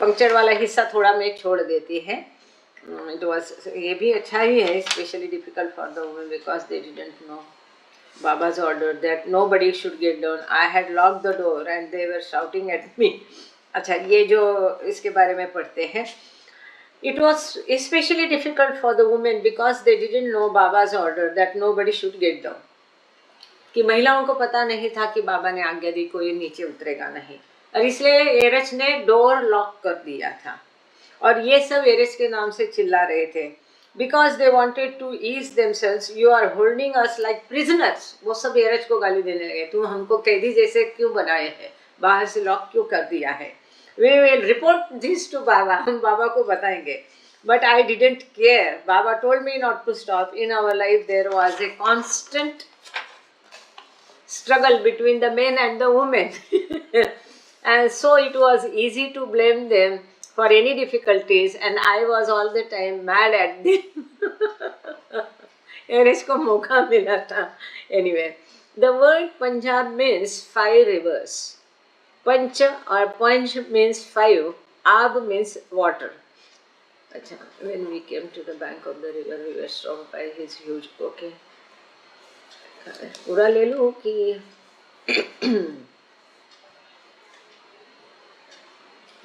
पंक्चर वाला हिस्सा थोड़ा मैं छोड़ देती है। ये भी अच्छा ही है, specially difficult for the women because they didn't know Baba's order that nobody should get down. I had locked the door and they were shouting at me. अच्छा, ये जो इसके बारे में पढ़ते हैं, it was especially difficult for the women because they didn't know Baba's order that nobody should get down. कि महिलाओं को पता नहीं था कि बाबा ने आज्ञा दी कोई नीचे उतरेगा नहीं, और इसलिए एरेच ने डोर लॉक कर दिया था। और ये सब एरेच के नाम से चिल्ला रहे थे, because they wanted to ease themselves, you are holding us like prisoners. वो सब एरेच को गाली देने लगे, तुम हमको कैदी जैसे क्यों बनाए हैं, बाहर से लॉक क्यों कर दिया है। We will report this to Baba, हम बाबा को बताएंगे। But I didn't care, Baba told me not to stop. In our life there was a constant struggle between the men and the women. And so it was easy to blame them for any difficulties, and I was all the time mad at them. And इसको मौका मिला था। Anyway, the word Punjab means 5 rivers. Panch or Panch means 5, Ab means water. अच्छा, when we came to the bank of the river, we were struck by his huge, okay, पूरा ले लूं कि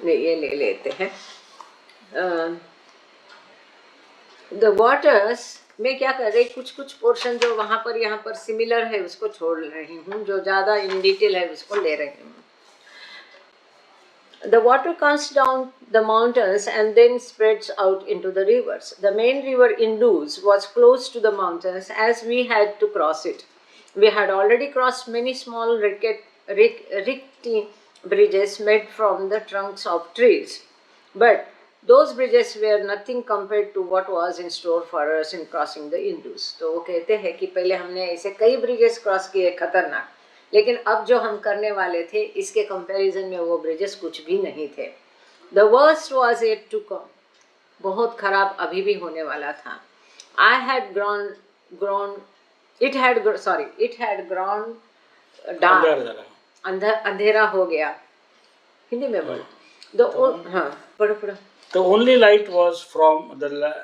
नहीं, ये ले लेते हैं। द वाटर्स में क्या कर रही, कुछ पोर्शन जो वहां पर यहाँ पर सिमिलर है उसको छोड़ रही हूँ, जो ज्यादा इन डिटेल है उसको ले रही हूँ। The water comes down the mountains and then spreads out into the rivers. The main river Indus was close to the mountains as we had to cross it. We had already crossed many small rickety bridges made from the trunks of trees, but those bridges were nothing compared to what was in store for us in crossing the Indus. तो वो कहते हैं कि पहले हमने ऐसे कई ब्रिजेस क्रॉस किए खतरनाक, लेकिन अब जो हम करने वाले थे इसके कंपैरिजन में वो ब्रिजेस कुछ भी नहीं थे. The worst was yet to come. बहुत खराब अभी भी होने वाला था. I had grown it had grown dark. अंधेरा हो गया. हिंदी में बोलो. हाँ, पढ़ो. The only light was from the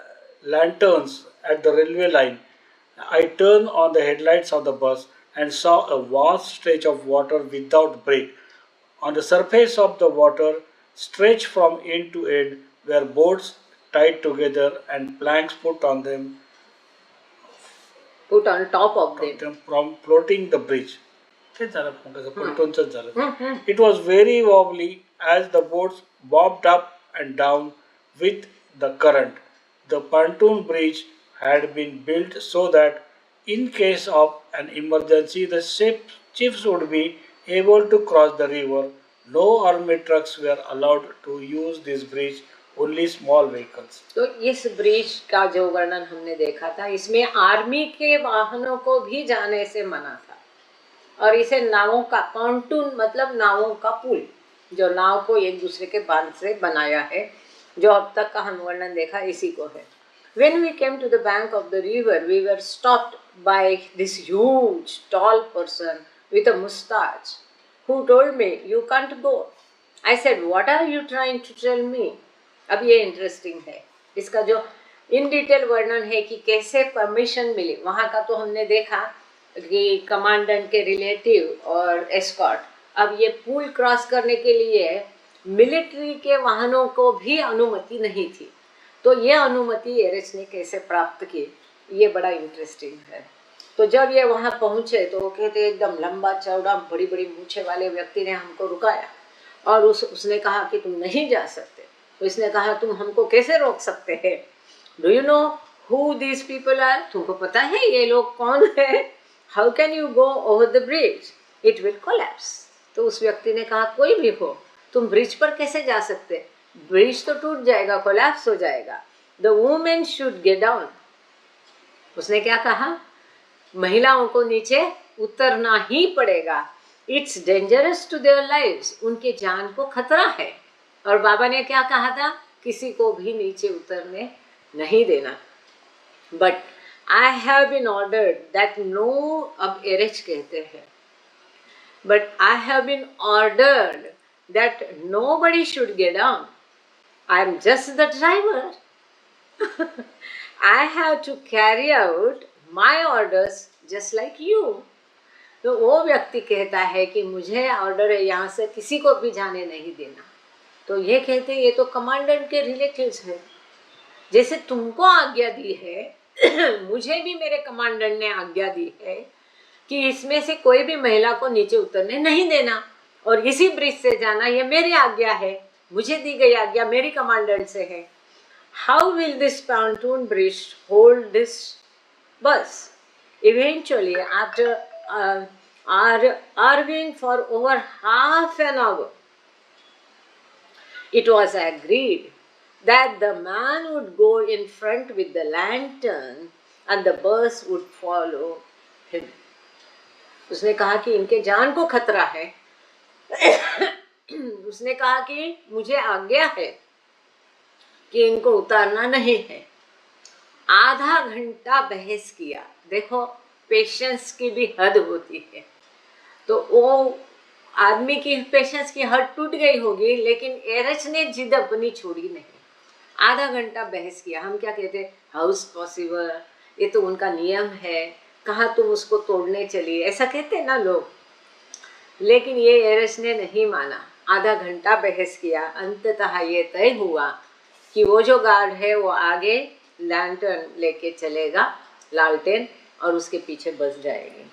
lanterns at the railway line. I turned on the headlights of the bus and saw a vast stretch of water without break. On the surface of the water, stretched from end to end, were boats tied together and planks put on top of them. From floating the bridge. It was very wobbly as the boats bobbed up and down with the current. The pontoon bridge had been built so that in case of an emergency the ships would be able to cross the river. No army trucks were allowed to use this bridge, only small vehicles. तो इस ब्रिज का जो वर्णन हमने देखा था, इसमें आर्मी के वाहनों को भी जाने से मना था. और इसे नावों का पॉन्टून मतलब नावों का पुल, जो नाव को एक दूसरे के बांध से बनाया है, जो अब तक का हम वर्णन देखा इसी को है. When we came to the bank of the river, we were stopped by this huge, tall person with a mustache, who told me, "You can't go." I said, "What are you trying to tell me?" अब ये इंटरेस्टिंग है. इसका जो इन डिटेल वर्णन है कि कैसे परमिशन मिली, वहाँ का तो हमने देखा कि कमांडेंट के रिलेटिव और एस्कॉर्ट. अब ये पुल क्रॉस करने के लिए मिलिट्री के वाहनों को भी अनुमति नहीं थी. तो ये अनुमति एरिस ने कैसे प्राप्त की, ये बड़ा इंटरेस्टिंग है. तो जब ये वहाँ पहुँचे तो वो कहते एकदम लंबा चौड़ा बड़ी बड़ी मूछे वाले व्यक्ति ने हमको रुकाया और उसने कहा कि तुम नहीं जा सकते. तो इसने कहा तुम हमको कैसे रोक सकते हैं? Do you know who these people are? तुमको पता है ये लोग कौन है? How can you go over the bridge? It will collapse. तो उस व्यक्ति ने कहा कोई भी हो, तुम ब्रिज पर कैसे जा सकते? ब्रिज तो टूट जाएगा, कोलैप्स हो जाएगा. The women should get down. उसने क्या कहा? महिलाओं को नीचे उतरना ही पड़ेगा. It's dangerous to their lives. उनके जान को खतरा है. और बाबा ने क्या कहा था? किसी को भी नीचे उतरने नहीं देना. But I have been ordered that no, अब एरेच कहते हैं, but I have been ordered that nobody should get down. I am just the driver. I have to carry out my orders just like you. तो वो व्यक्ति कहता है कि मुझे ऑर्डर है यहाँ से किसी को भी जाने नहीं देना. तो ये कहते हैं ये तो कमांडेंट के रिलेटिव्स हैं. जैसे तुमको आज्ञा दी है मुझे भी मेरे कमांडेंट ने आज्ञा दी है कि इसमें से कोई भी महिला को नीचे उतरने नहीं देना और इसी ब्रिज से जाना, ये मेरी आज्ञा है, मुझे दी गई आज्ञा मेरी कमांडेंट से है. How will this pontoon bridge hold this bus? Eventually after arguing for over half an hour, it was agreed that the man would go in front with the lantern and the bus would follow him. उसने कहा कि इनके जान को खतरा है. उसने कहा कि मुझे आज्ञा है कि इनको उतारना नहीं है. आधा घंटा बहस किया. देखो पेशेंस की भी हद होती है. तो वो आदमी की पेशेंस की हद टूट गई होगी, लेकिन एरच ने जिद अपनी छोड़ी नहीं. आधा घंटा बहस किया. हम क्या कहते हैं, हाउस पॉसिबल, ये तो उनका नियम है, कहाँ तुम उसको तोड़ने चली, ऐसा कहते हैं ना लोग. लेकिन ये एरच ने नहीं माना. आधा घंटा बहस किया. अंततः ये तय हुआ कि वो जो गार्ड है वो आगे लैंटर्न लेके चलेगा, लालटेन, और उसके पीछे बस जाएगी.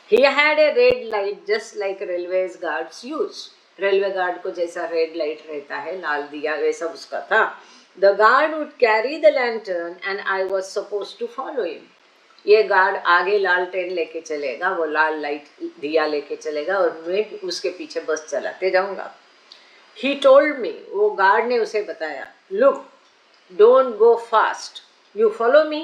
He had a red light just like railways guards use. Railway guard को जैसा रेड लाइट रहता है, लाल दिया, वैसा उसका था. The guard would carry the lantern and I was supposed to follow him. ये गार्ड आगे लालटेन लेके चलेगा, वो लाल लाइट दिया लेके चलेगा और मैं उसके पीछे बस चलाते जाऊंगा। He told me, वो गार्ड ने उसे बताया, look, don't go fast. You follow me?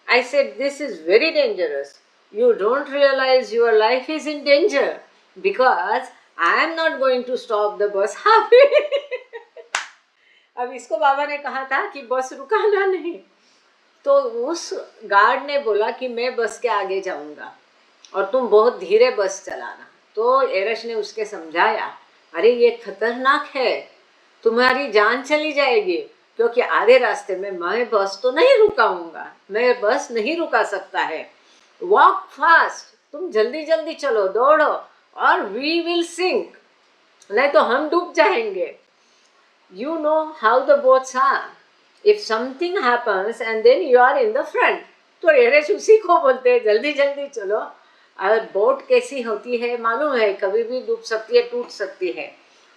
I said, this is very dangerous. You don't realize your life is in danger because I am not going to stop the bus halfway. अब इसको बाबा ने कहा था कि बस रुकाना नहीं, तो उस गार्ड ने बोला कि मैं बस के आगे जाऊंगा और तुम बहुत धीरे बस चलाना। तो एरश ने उसके समझाया, अरे ये खतरनाक है, तुम्हारी जान चली जाएगी, क्योंकि आधे रास्ते में मैं बस तो नहीं रुकाऊंगा, मैं बस नहीं रुका सकता है। वॉक फास्ट, तुम जल्दी जल्दी चलो, दौड़ो, और वी विल सिंक, नहीं तो हम डूब जाएंगे। You know how the boats are. If something happens and then you are in the front, तो एरश उसी को बोलते हैं जल्दी जल्दी चलो। अगर बोट कैसी होती है मालूम है, कभी भी डूब सकती है, टूट सकती है।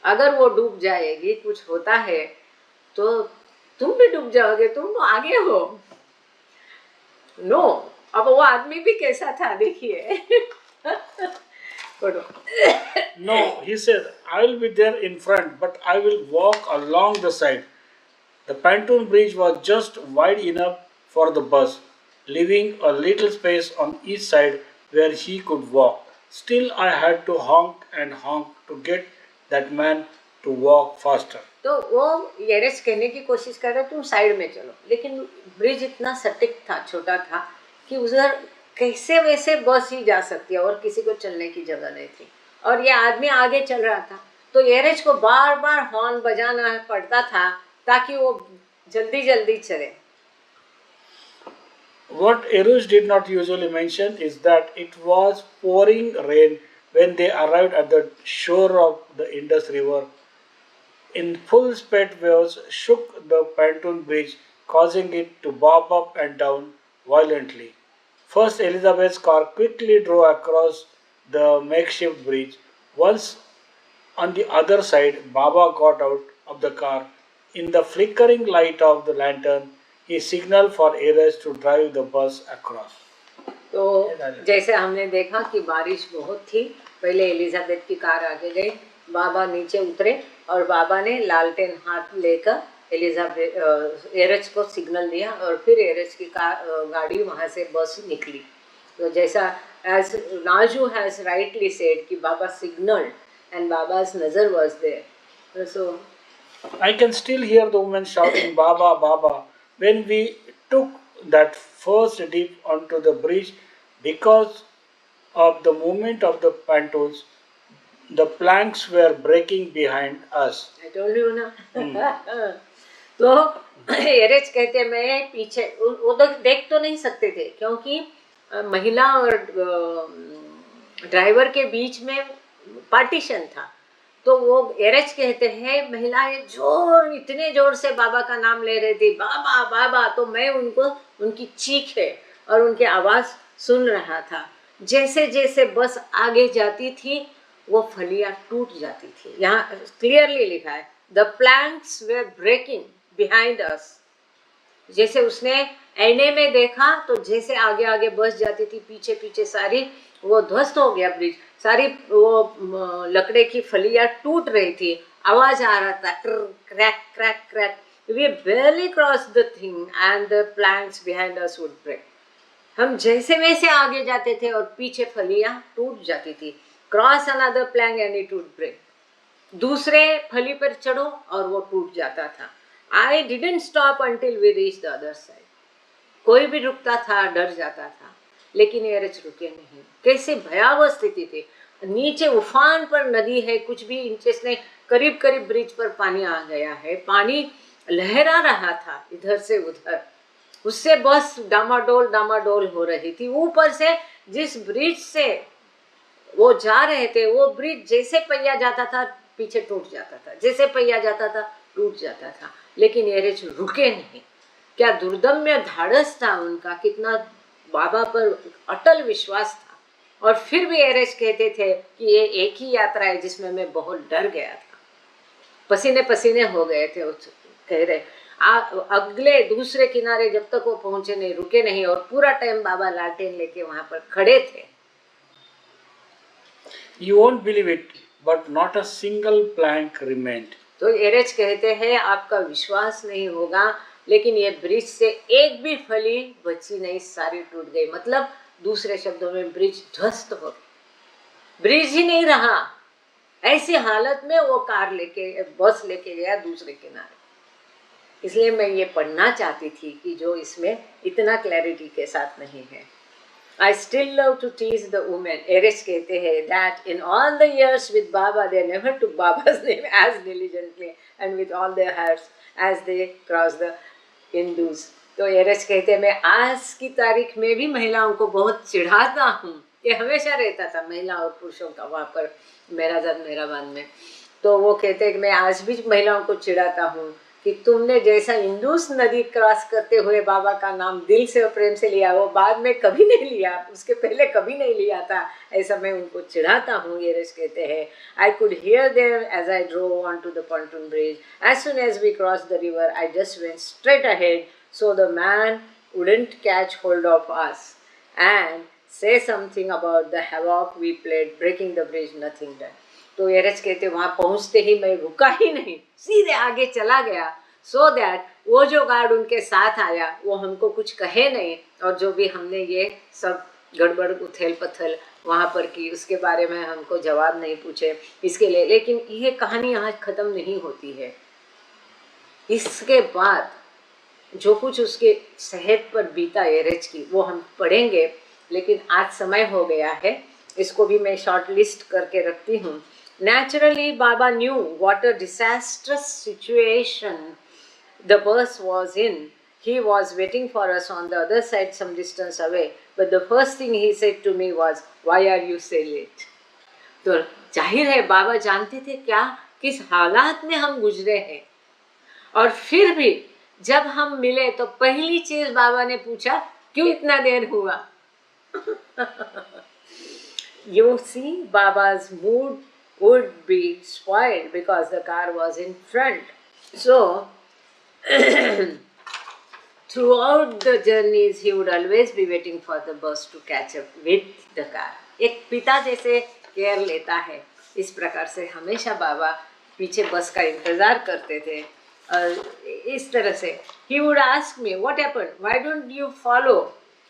अगर वो डूब जाएगी, कुछ होता है, तो तुम भी डूब जाओगे, तुम तो आगे हो। नो, अब वो आदमी भी कैसा था देखिए। No, he said, I will be there in front, but I will walk along the side. The pontoon bridge was just wide enough for the bus, leaving a little space on each side where he could walk. Still, I had to honk and honk to get that man to walk faster. तो वो एरश कहने की कोशिश कर रहा, तुम साइड में चलो, लेकिन ब्रिज इतना सटीक था, छोटा था कि उधर कैसे वैसे बस ही जा सकती है और किसी को चलने की जगह नहीं थी, और ये आदमी आगे चल रहा था, तो एरश को बार बार हॉर्न बजाना पड़ता था ताकि वो जल्दी जल्दी चले। What Erush did not usually mention is that it was pouring rain when they arrived at the shore of the Indus River. In full sped waves shook the pontoon bridge, causing it to bob up and down violently. First, Elizabeth's car quickly drove across the makeshift bridge. Once on the other side, Baba got out of the car. In the flickering light of the lantern, he signaled for Eras to drive the bus across. तो जैसे हमने देखा कि बारिश बहुत थी, पहले एलिजाबेथ की कार आगे गई, बाबा नीचे उतरे और बाबा ने लालटेन हाथ लेकर एरज को सिग्नल दिया और फिर एरज की गाड़ी वहाँ से बस निकली। तो जैसा as Naju has rightly said कि बाबा signaled and Baba's nazar was there. So I can still hear the women shouting Baba, Baba when we took that first dip onto the bridge because of the movement of the pontoons. The planks were breaking behind us. I told you ना। तो एरज कहते मैं पीछे, वो देख तो नहीं सकते थे क्योंकि महिला और ड्राइवर के बीच में पार्टीशन था, तो वो एरज कहते हैं महिलाएं इतने जोर से बाबा का नाम ले रही थी, बाबा बाबा, तो मैं उनकी चीख है और उनकी आवाज़ सुन रहा था। जैसे जैसे बस आगे जाती थी वो फलियां टूट जाती थी। यहाँ क्लियरली लिखा है the planks were breaking behind us. जैसे उसने आईने में देखा तो जैसे आगे आगे बस जाती थी, पीछे पीछे सारी वो ध्वस्त हो गया ब्रिज, सारी वो लकड़े की फलियां टूट रही थी, आवाज आ रहा था crack crack crack. We barely crossed the thing and the planks behind us would break. हम जैसे वैसे आगे जाते थे और पीछे फलियां टूट जाती थी। Cross another plank and it would break. दूसरे फली पर चढ़ो और वो टूट जाता था। I didn't stop until we reached the other side. कोई भी रुकता था डर जाता था, लेकिन एरज रुके नहीं। कैसे भयावह स्थिति थी, नीचे उफान पर नदी है, कुछ भी इंचेस नहीं, करीब करीब ब्रिज पर पानी आ गया है, पानी लहरा रहा था इधर से उधर, उससे बस डामाडोल हो रही थी। ऊपर से जिस ब्रिज से वो जा रहे थे वो ब्रिज जैसे पहिया जाता था पीछे टूट जाता था, जैसे पहिया जाता था टूट जाता था, लेकिन एरज रुके नहीं। क्या दुर्दम्य धाड़स था उनका, कितना बाबा पर अटल विश्वास था। और फिर भी एरज कहते थे कि ये एक ही यात्रा है जिसमें मैं बहुत डर गया था, पसीने पसीने हो गए थे। कह रहे अगले दूसरे किनारे जब तक वो पहुंचे नहीं, रुके नहीं, और पूरा टाइम बाबा लालटेन लेके वहां पर खड़े थे। You won't believe it, but not a single plank remained. तो एरेज कहते हैं आपका विश्वास नहीं होगा, लेकिन ये ब्रिज से एक भी फली बची नहीं, सारी टूट गई। मतलब दूसरे शब्दों में ब्रिज ध्वस्त हो, ब्रिज ही नहीं रहा। ऐसी हालत में वो कार लेके, बस लेके गया दूसरे किनारे। इसलिए मैं ये पढ़ना चाहती थी कि जो इसमें इतना क्लैरिटी के साथ नहीं है। I still love to tease the women. Erach कहते हैं that in all the years with Baba, they never took Baba's name as diligently and with all their hearts as they crossed the Hindus. तो एरिस कहते हैं मैं आज की तारीख में भी महिलाओं को बहुत चिढ़ाता हूँ। ये हमेशा रहता था महिला और पुरुषों का वहाँ पर मेरा जब मेरा बान में। तो वो कहते हैं कि मैं आज भी महिलाओं को चिढ़ाता हूँ कि तुमने जैसा इंदुस नदी क्रॉस करते हुए बाबा का नाम दिल से और प्रेम से लिया, वो बाद में कभी नहीं लिया, उसके पहले कभी नहीं लिया था। ऐसा मैं उनको चिढ़ाता हूँ। ये रेश कहते हैं I could hear them as I drove on to the pontoon bridge. As soon as we crossed the river, I just went straight ahead so the man wouldn't catch hold of us and say something about the havoc we played breaking the bridge. Nothing done. तो एरेज कहते वहां पहुंचते ही मैं रुका ही नहीं, सीधे आगे चला गया, सो दैट वो जो गार्ड उनके साथ आया वो हमको कुछ कहे नहीं, और जो भी हमने ये सब गड़बड़ उथल पथल वहां पर की उसके बारे में हमको जवाब नहीं पूछे इसके लिए। लेकिन ये कहानी यहाँ खत्म नहीं होती है। इसके बाद जो कुछ उसके सेहत पर बीता एरेज की वो हम पढ़ेंगे, लेकिन आज समय हो गया है, इसको भी मैं शॉर्ट लिस्ट करके रखती हूँ। Naturally, Baba knew what a disastrous situation the bus was in. He was waiting for us on the other side some distance away. But the first thing he said to me was, "Why are you so late?" तो जाहिर है बाबा जानते थे क्या किस हालात में हम गुजरे हैं, और फिर भी जब हम मिले तो पहली चीज बाबा ने पूछा क्यों इतना देर हुआ। You see, Baba's mood would be spoiled because the car was in front. So, throughout the journeys, he would always be waiting for the bus to catch up with the car. एक पिता जैसे केयर लेता है, इस प्रकार से हमेशा बाबा पीछे बस का इंतजार करते थे। इस तरह से he would ask me, what happened? Why don't you follow?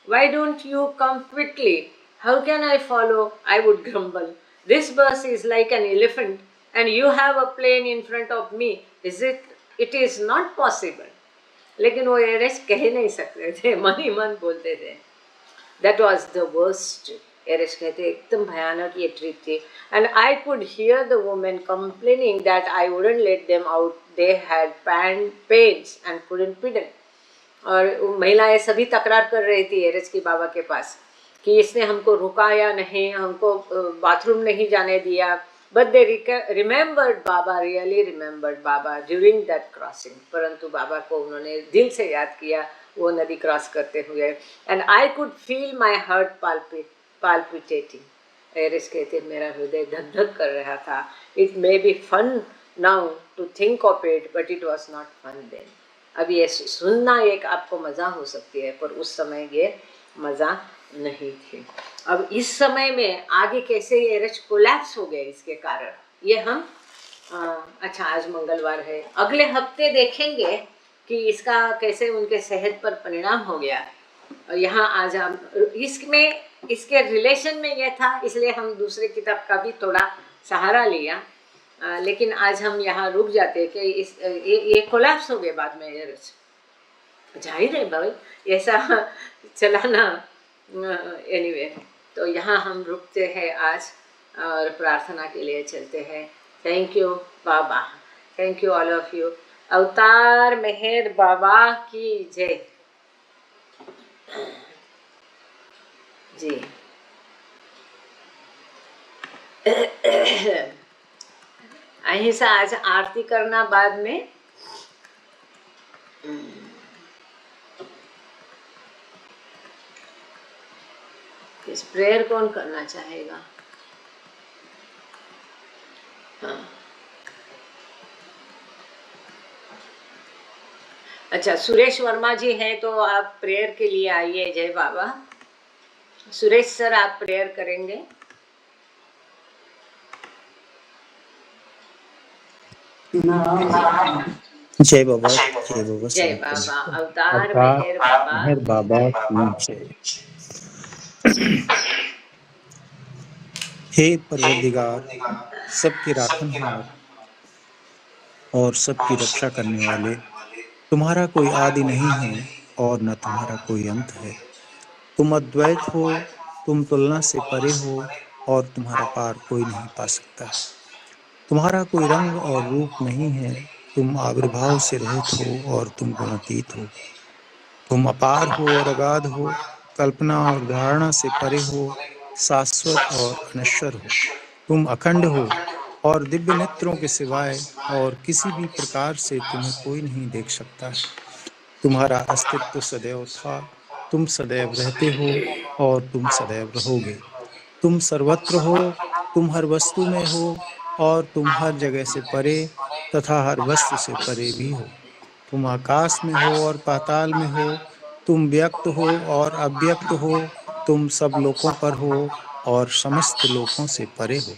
Why don't you come quickly? How can I follow? I would grumble. This bus is like an elephant and you have a plane in front of me. It is not possible. लेकिन वो एरेस कह नहीं सकते थे, मन ही मन बोलते थे। That was the worst. Erach कहते एकदम भयानक ये ट्रिप थी। And I could hear the women complaining that I wouldn't let them out. They had pains and couldn't pedal. और महिलाएं सभी तकरार कर रही थी एरेस की बाबा के पास कि इसने हमको रुकाया नहीं, हमको बाथरूम नहीं जाने दिया। But they remembered Baba, really remembered Baba during that crossing. परंतु बाबा को उन्होंने दिल से याद किया वो नदी क्रॉस करते हुए। And I could feel my heart palpitating. Erach कहते मेरा हृदय धक धक कर रहा था। It may be fun now to think of it, but it was not fun then. अब ये सुनना एक आपको मज़ा हो सकती है, पर उस समय ये मज़ा नहीं थी। अब इस समय में आगे कैसे ये एरेज कोलैप्स हो गए इसके कारण, ये हम अच्छा आज मंगलवार है, अगले हफ्ते देखेंगे कि इसका कैसे उनके सेहत पर परिणाम हो गया। और यहाँ आज हम इसमें इसके रिलेशन में ये था, इसलिए हम दूसरे किताब का भी थोड़ा सहारा लिया। लेकिन आज हम यहाँ रुक जाते कि ये कोलैप्स हो गए बाद में एरेज। जाहिर है भाई ऐसा चलाना एनीवे। तो यहाँ हम रुकते हैं आज और प्रार्थना के लिए चलते हैं। Thank you Baba, thank you all of you. अवतार मेहर बाबा की जय जी। अहिंसा आज आरती करना बाद में। इस प्रेयर कौन करना चाहेगा? हाँ। अच्छा, सुरेश वर्मा जी है तो आप प्रेयर के लिए आइए। जय बाबा। सुरेश सर, आप प्रेयर करेंगे? जय बाबा, जय बाबा, जय सभी को बाबा। नमस्कार। अवतार अवतार मेहर बाबा मेहर की बाबा जय। की जय। हे परवरदिगार, सबके राखनहार और सबकी रक्षा करने वाले, तुम्हारा कोई आदि नहीं है और न तुम्हारा कोई अंत है। तुम अद्वैत हो, तुम तुलना से परे हो और तुम्हारा पार कोई नहीं पा सकता। तुम्हारा कोई रंग और रूप नहीं है, तुम आविर्भाव से रहित हो और तुम गुणातीत हो। तुम अपार हो और अगाध हो, कल्पना और धारणा से परे हो, शाश्वत और अनश्वर हो। तुम अखंड हो और दिव्य नेत्रों के सिवाय और किसी भी प्रकार से तुम्हें कोई नहीं देख सकता है। तुम्हारा अस्तित्व सदैव था, तुम सदैव रहते हो और तुम सदैव रहोगे। तुम सर्वत्र हो, तुम हर वस्तु में हो और तुम हर जगह से परे तथा हर वस्तु से परे भी हो। तुम आकाश में हो और पाताल में हो, तुम व्यक्त हो और अव्यक्त हो, तुम सब लोकों पर हो और समस्त लोकों से परे हो।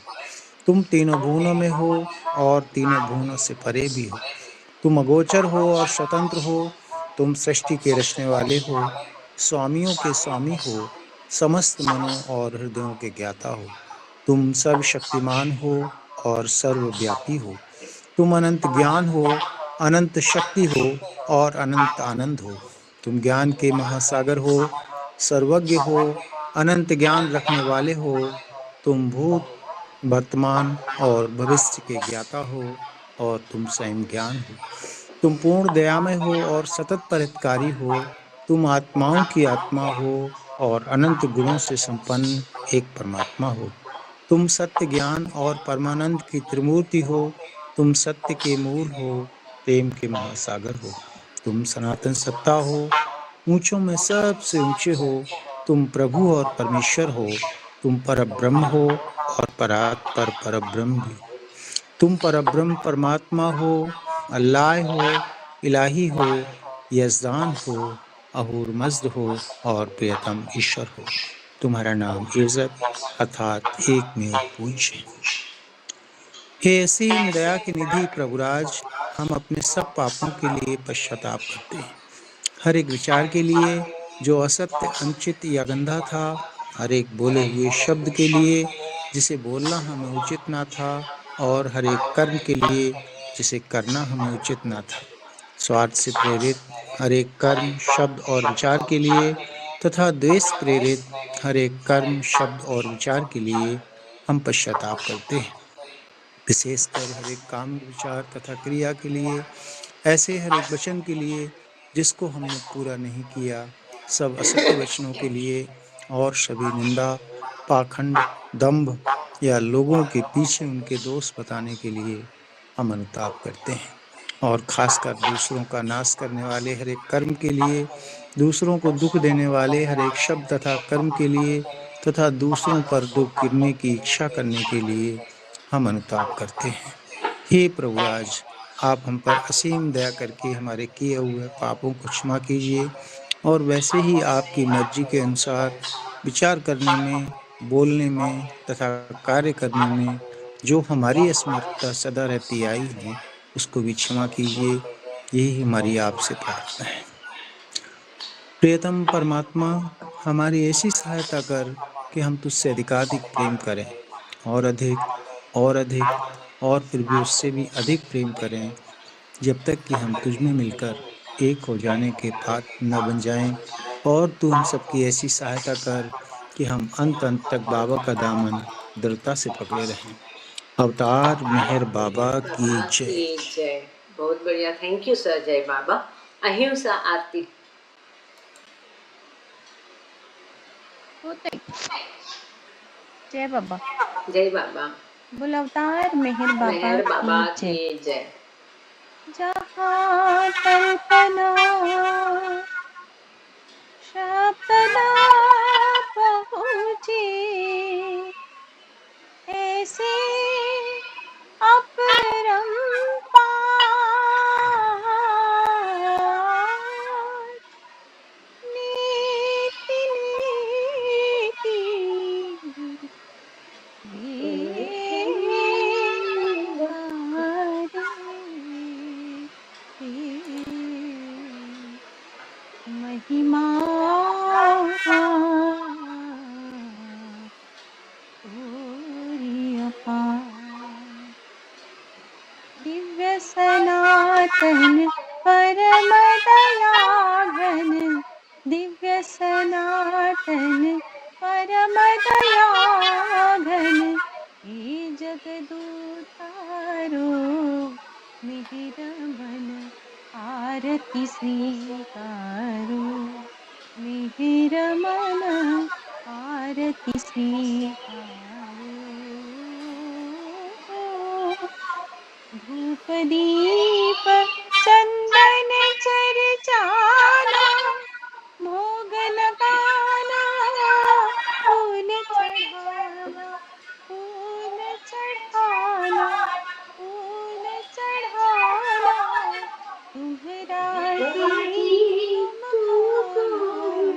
तुम तीनों भुवनों में हो और तीनों भुवनों से परे भी हो। तुम अगोचर हो और स्वतंत्र हो, तुम सृष्टि के रचने वाले हो, स्वामियों के स्वामी हो, समस्त मनों और हृदयों के ज्ञाता हो। तुम सर्वशक्तिमान हो और सर्वव्यापी हो। तुम अनंत ज्ञान हो, अनंत शक्ति हो और अनंत आनंद हो। तुम ज्ञान के महासागर हो, सर्वज्ञ हो, अनंत ज्ञान रखने वाले हो। तुम भूत, वर्तमान और भविष्य के ज्ञाता हो और तुम स्वयं ज्ञान हो। तुम पूर्ण दयामय हो और सतत परित्कारी हो। तुम आत्माओं की आत्मा हो और अनंत गुणों से संपन्न एक परमात्मा हो। तुम सत्य, ज्ञान और परमानंद की त्रिमूर्ति हो। तुम सत्य के मूल हो, प्रेम के महासागर हो। तुम सनातन सत्ता हो, ऊंचों में सबसे ऊंचे हो। तुम प्रभु और परमेश्वर हो। तुम परब्रह्म हो और परात्पर परब्रह्म भी हो। तुम परब्रह्म परमात्मा हो, अल्लाह हो, इलाही हो, यजदान हो, अहूर मज्द हो और प्रियतम ईश्वर हो। तुम्हारा नाम इज्जत अर्थात एक में पूज्य है। हे असीम दया के निधि प्रभुराज, हम अपने सब पापों के लिए पश्चाताप करते हैं। हर एक विचार के लिए जो असत्य, अनुचित या गंदा था, हर एक बोले हुए शब्द के लिए जिसे बोलना हमें उचित ना था, और हर एक कर्म के लिए जिसे करना हमें उचित ना था। स्वार्थ से प्रेरित हर एक कर्म, शब्द और विचार के लिए तथा द्वेष प्रेरित हर एक कर्म, शब्द और विचार के लिए हम पश्चाताप करते हैं। विशेषकर हर एक काम, विचार तथा क्रिया के लिए, ऐसे हर एक वचन के लिए जिसको हमने पूरा नहीं किया, सब असत्य वचनों के लिए और सभी निंदा, पाखंड, दंभ या लोगों के पीछे उनके दोष बताने के लिए हम अनुताप करते हैं। और खासकर दूसरों का नाश करने वाले हर एक कर्म के लिए, दूसरों को दुख देने वाले हर एक शब्द तथा कर्म के लिए तथा दूसरों पर दुख गिरने की इच्छा करने के लिए हम अनुताप करते हैं। हे प्रभुराज, आप हम पर असीम दया करके हमारे किए हुए पापों को क्षमा कीजिए और वैसे ही आपकी मर्जी के अनुसार विचार करने में, बोलने में तथा कार्य करने में जो हमारी असमर्थता सदा रहती आई है, उसको भी क्षमा कीजिए। यही हमारी आपसे प्रार्थना है। प्रियतम परमात्मा, हमारी ऐसी सहायता कर कि हम तुझसे अधिकाधिक प्रेम करें, और अधिक और अधिक और फिर भी उससे भी अधिक प्रेम करें, जब तक कि हम तुझ में मिलकर एक हो जाने के पात्र न बन जाएं। और तू हम सबकी ऐसी सहायता कर कि हम अंत अंत तक बाबा का दामन दृढ़ता से पकड़े रहें। अवतार मेहर बाबा की जय। की जय। बहुत बढ़िया, थैंक यू सर। जय बाबा। अहिंसा आरती। जय बाबा। जय बाबा। बोल अवतार मेहर बाबा मेहर बाबा की जय। की जय। जहाँ कल्पना शब्द ना पहुँचे, ऐसे अपरंपार सनातन परम दया घन, दिव्य सनातन परम दया घन, हे जगदूतारो मिहिर मन आरती स्वीकारो, मिहिर मन आरती स्वीकारो। धूप दीप चंदन चर्चाना, भोग लगाना, फूल चढ़ाना, फूल चढ़ाना, फूल चढ़ाना, तुम्हरा ही तुमको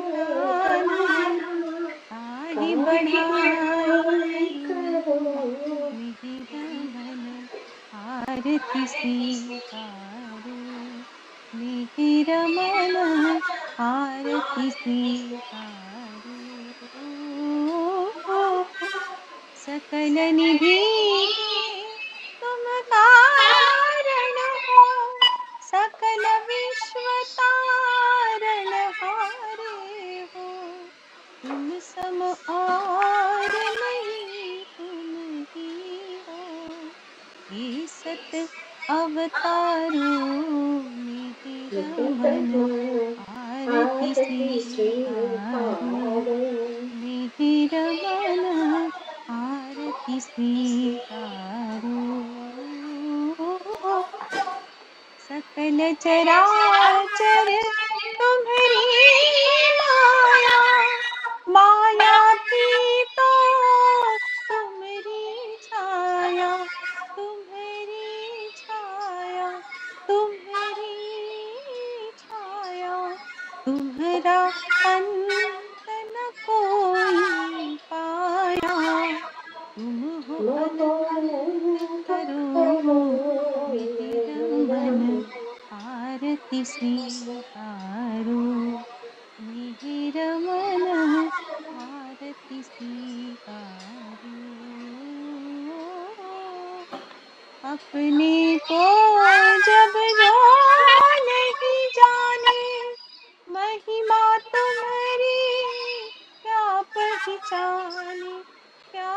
लौटाना, ताहि बढ़ाई करो मिहिर मन आरती स्वीकारो, मिहिर मन आरती स्वीकारो। सकल निधि के तुम कारण हो, सकल विश्व तारण हारे हो, तुम सम और नहीं तुम ही हो, हे सत अवतारो मिहिर मन आरती स्वीकारो, मिहिर मन आरती स्वीकारो। सकल चराचर तुम्हरी माया, माया की तो तुम्हरी छाया, तुम्हरी छाया, तुम्हरी छाया, तुम्हरा अंत न कोई पाया, तुम हो अनंत करो मिहिर मन आरती स्वीकारो, मिहिर मन आरती स्वीकारो। अपने को जब जो नहीं जाने, महिमा तुम्हारी क्या पहचाने, क्या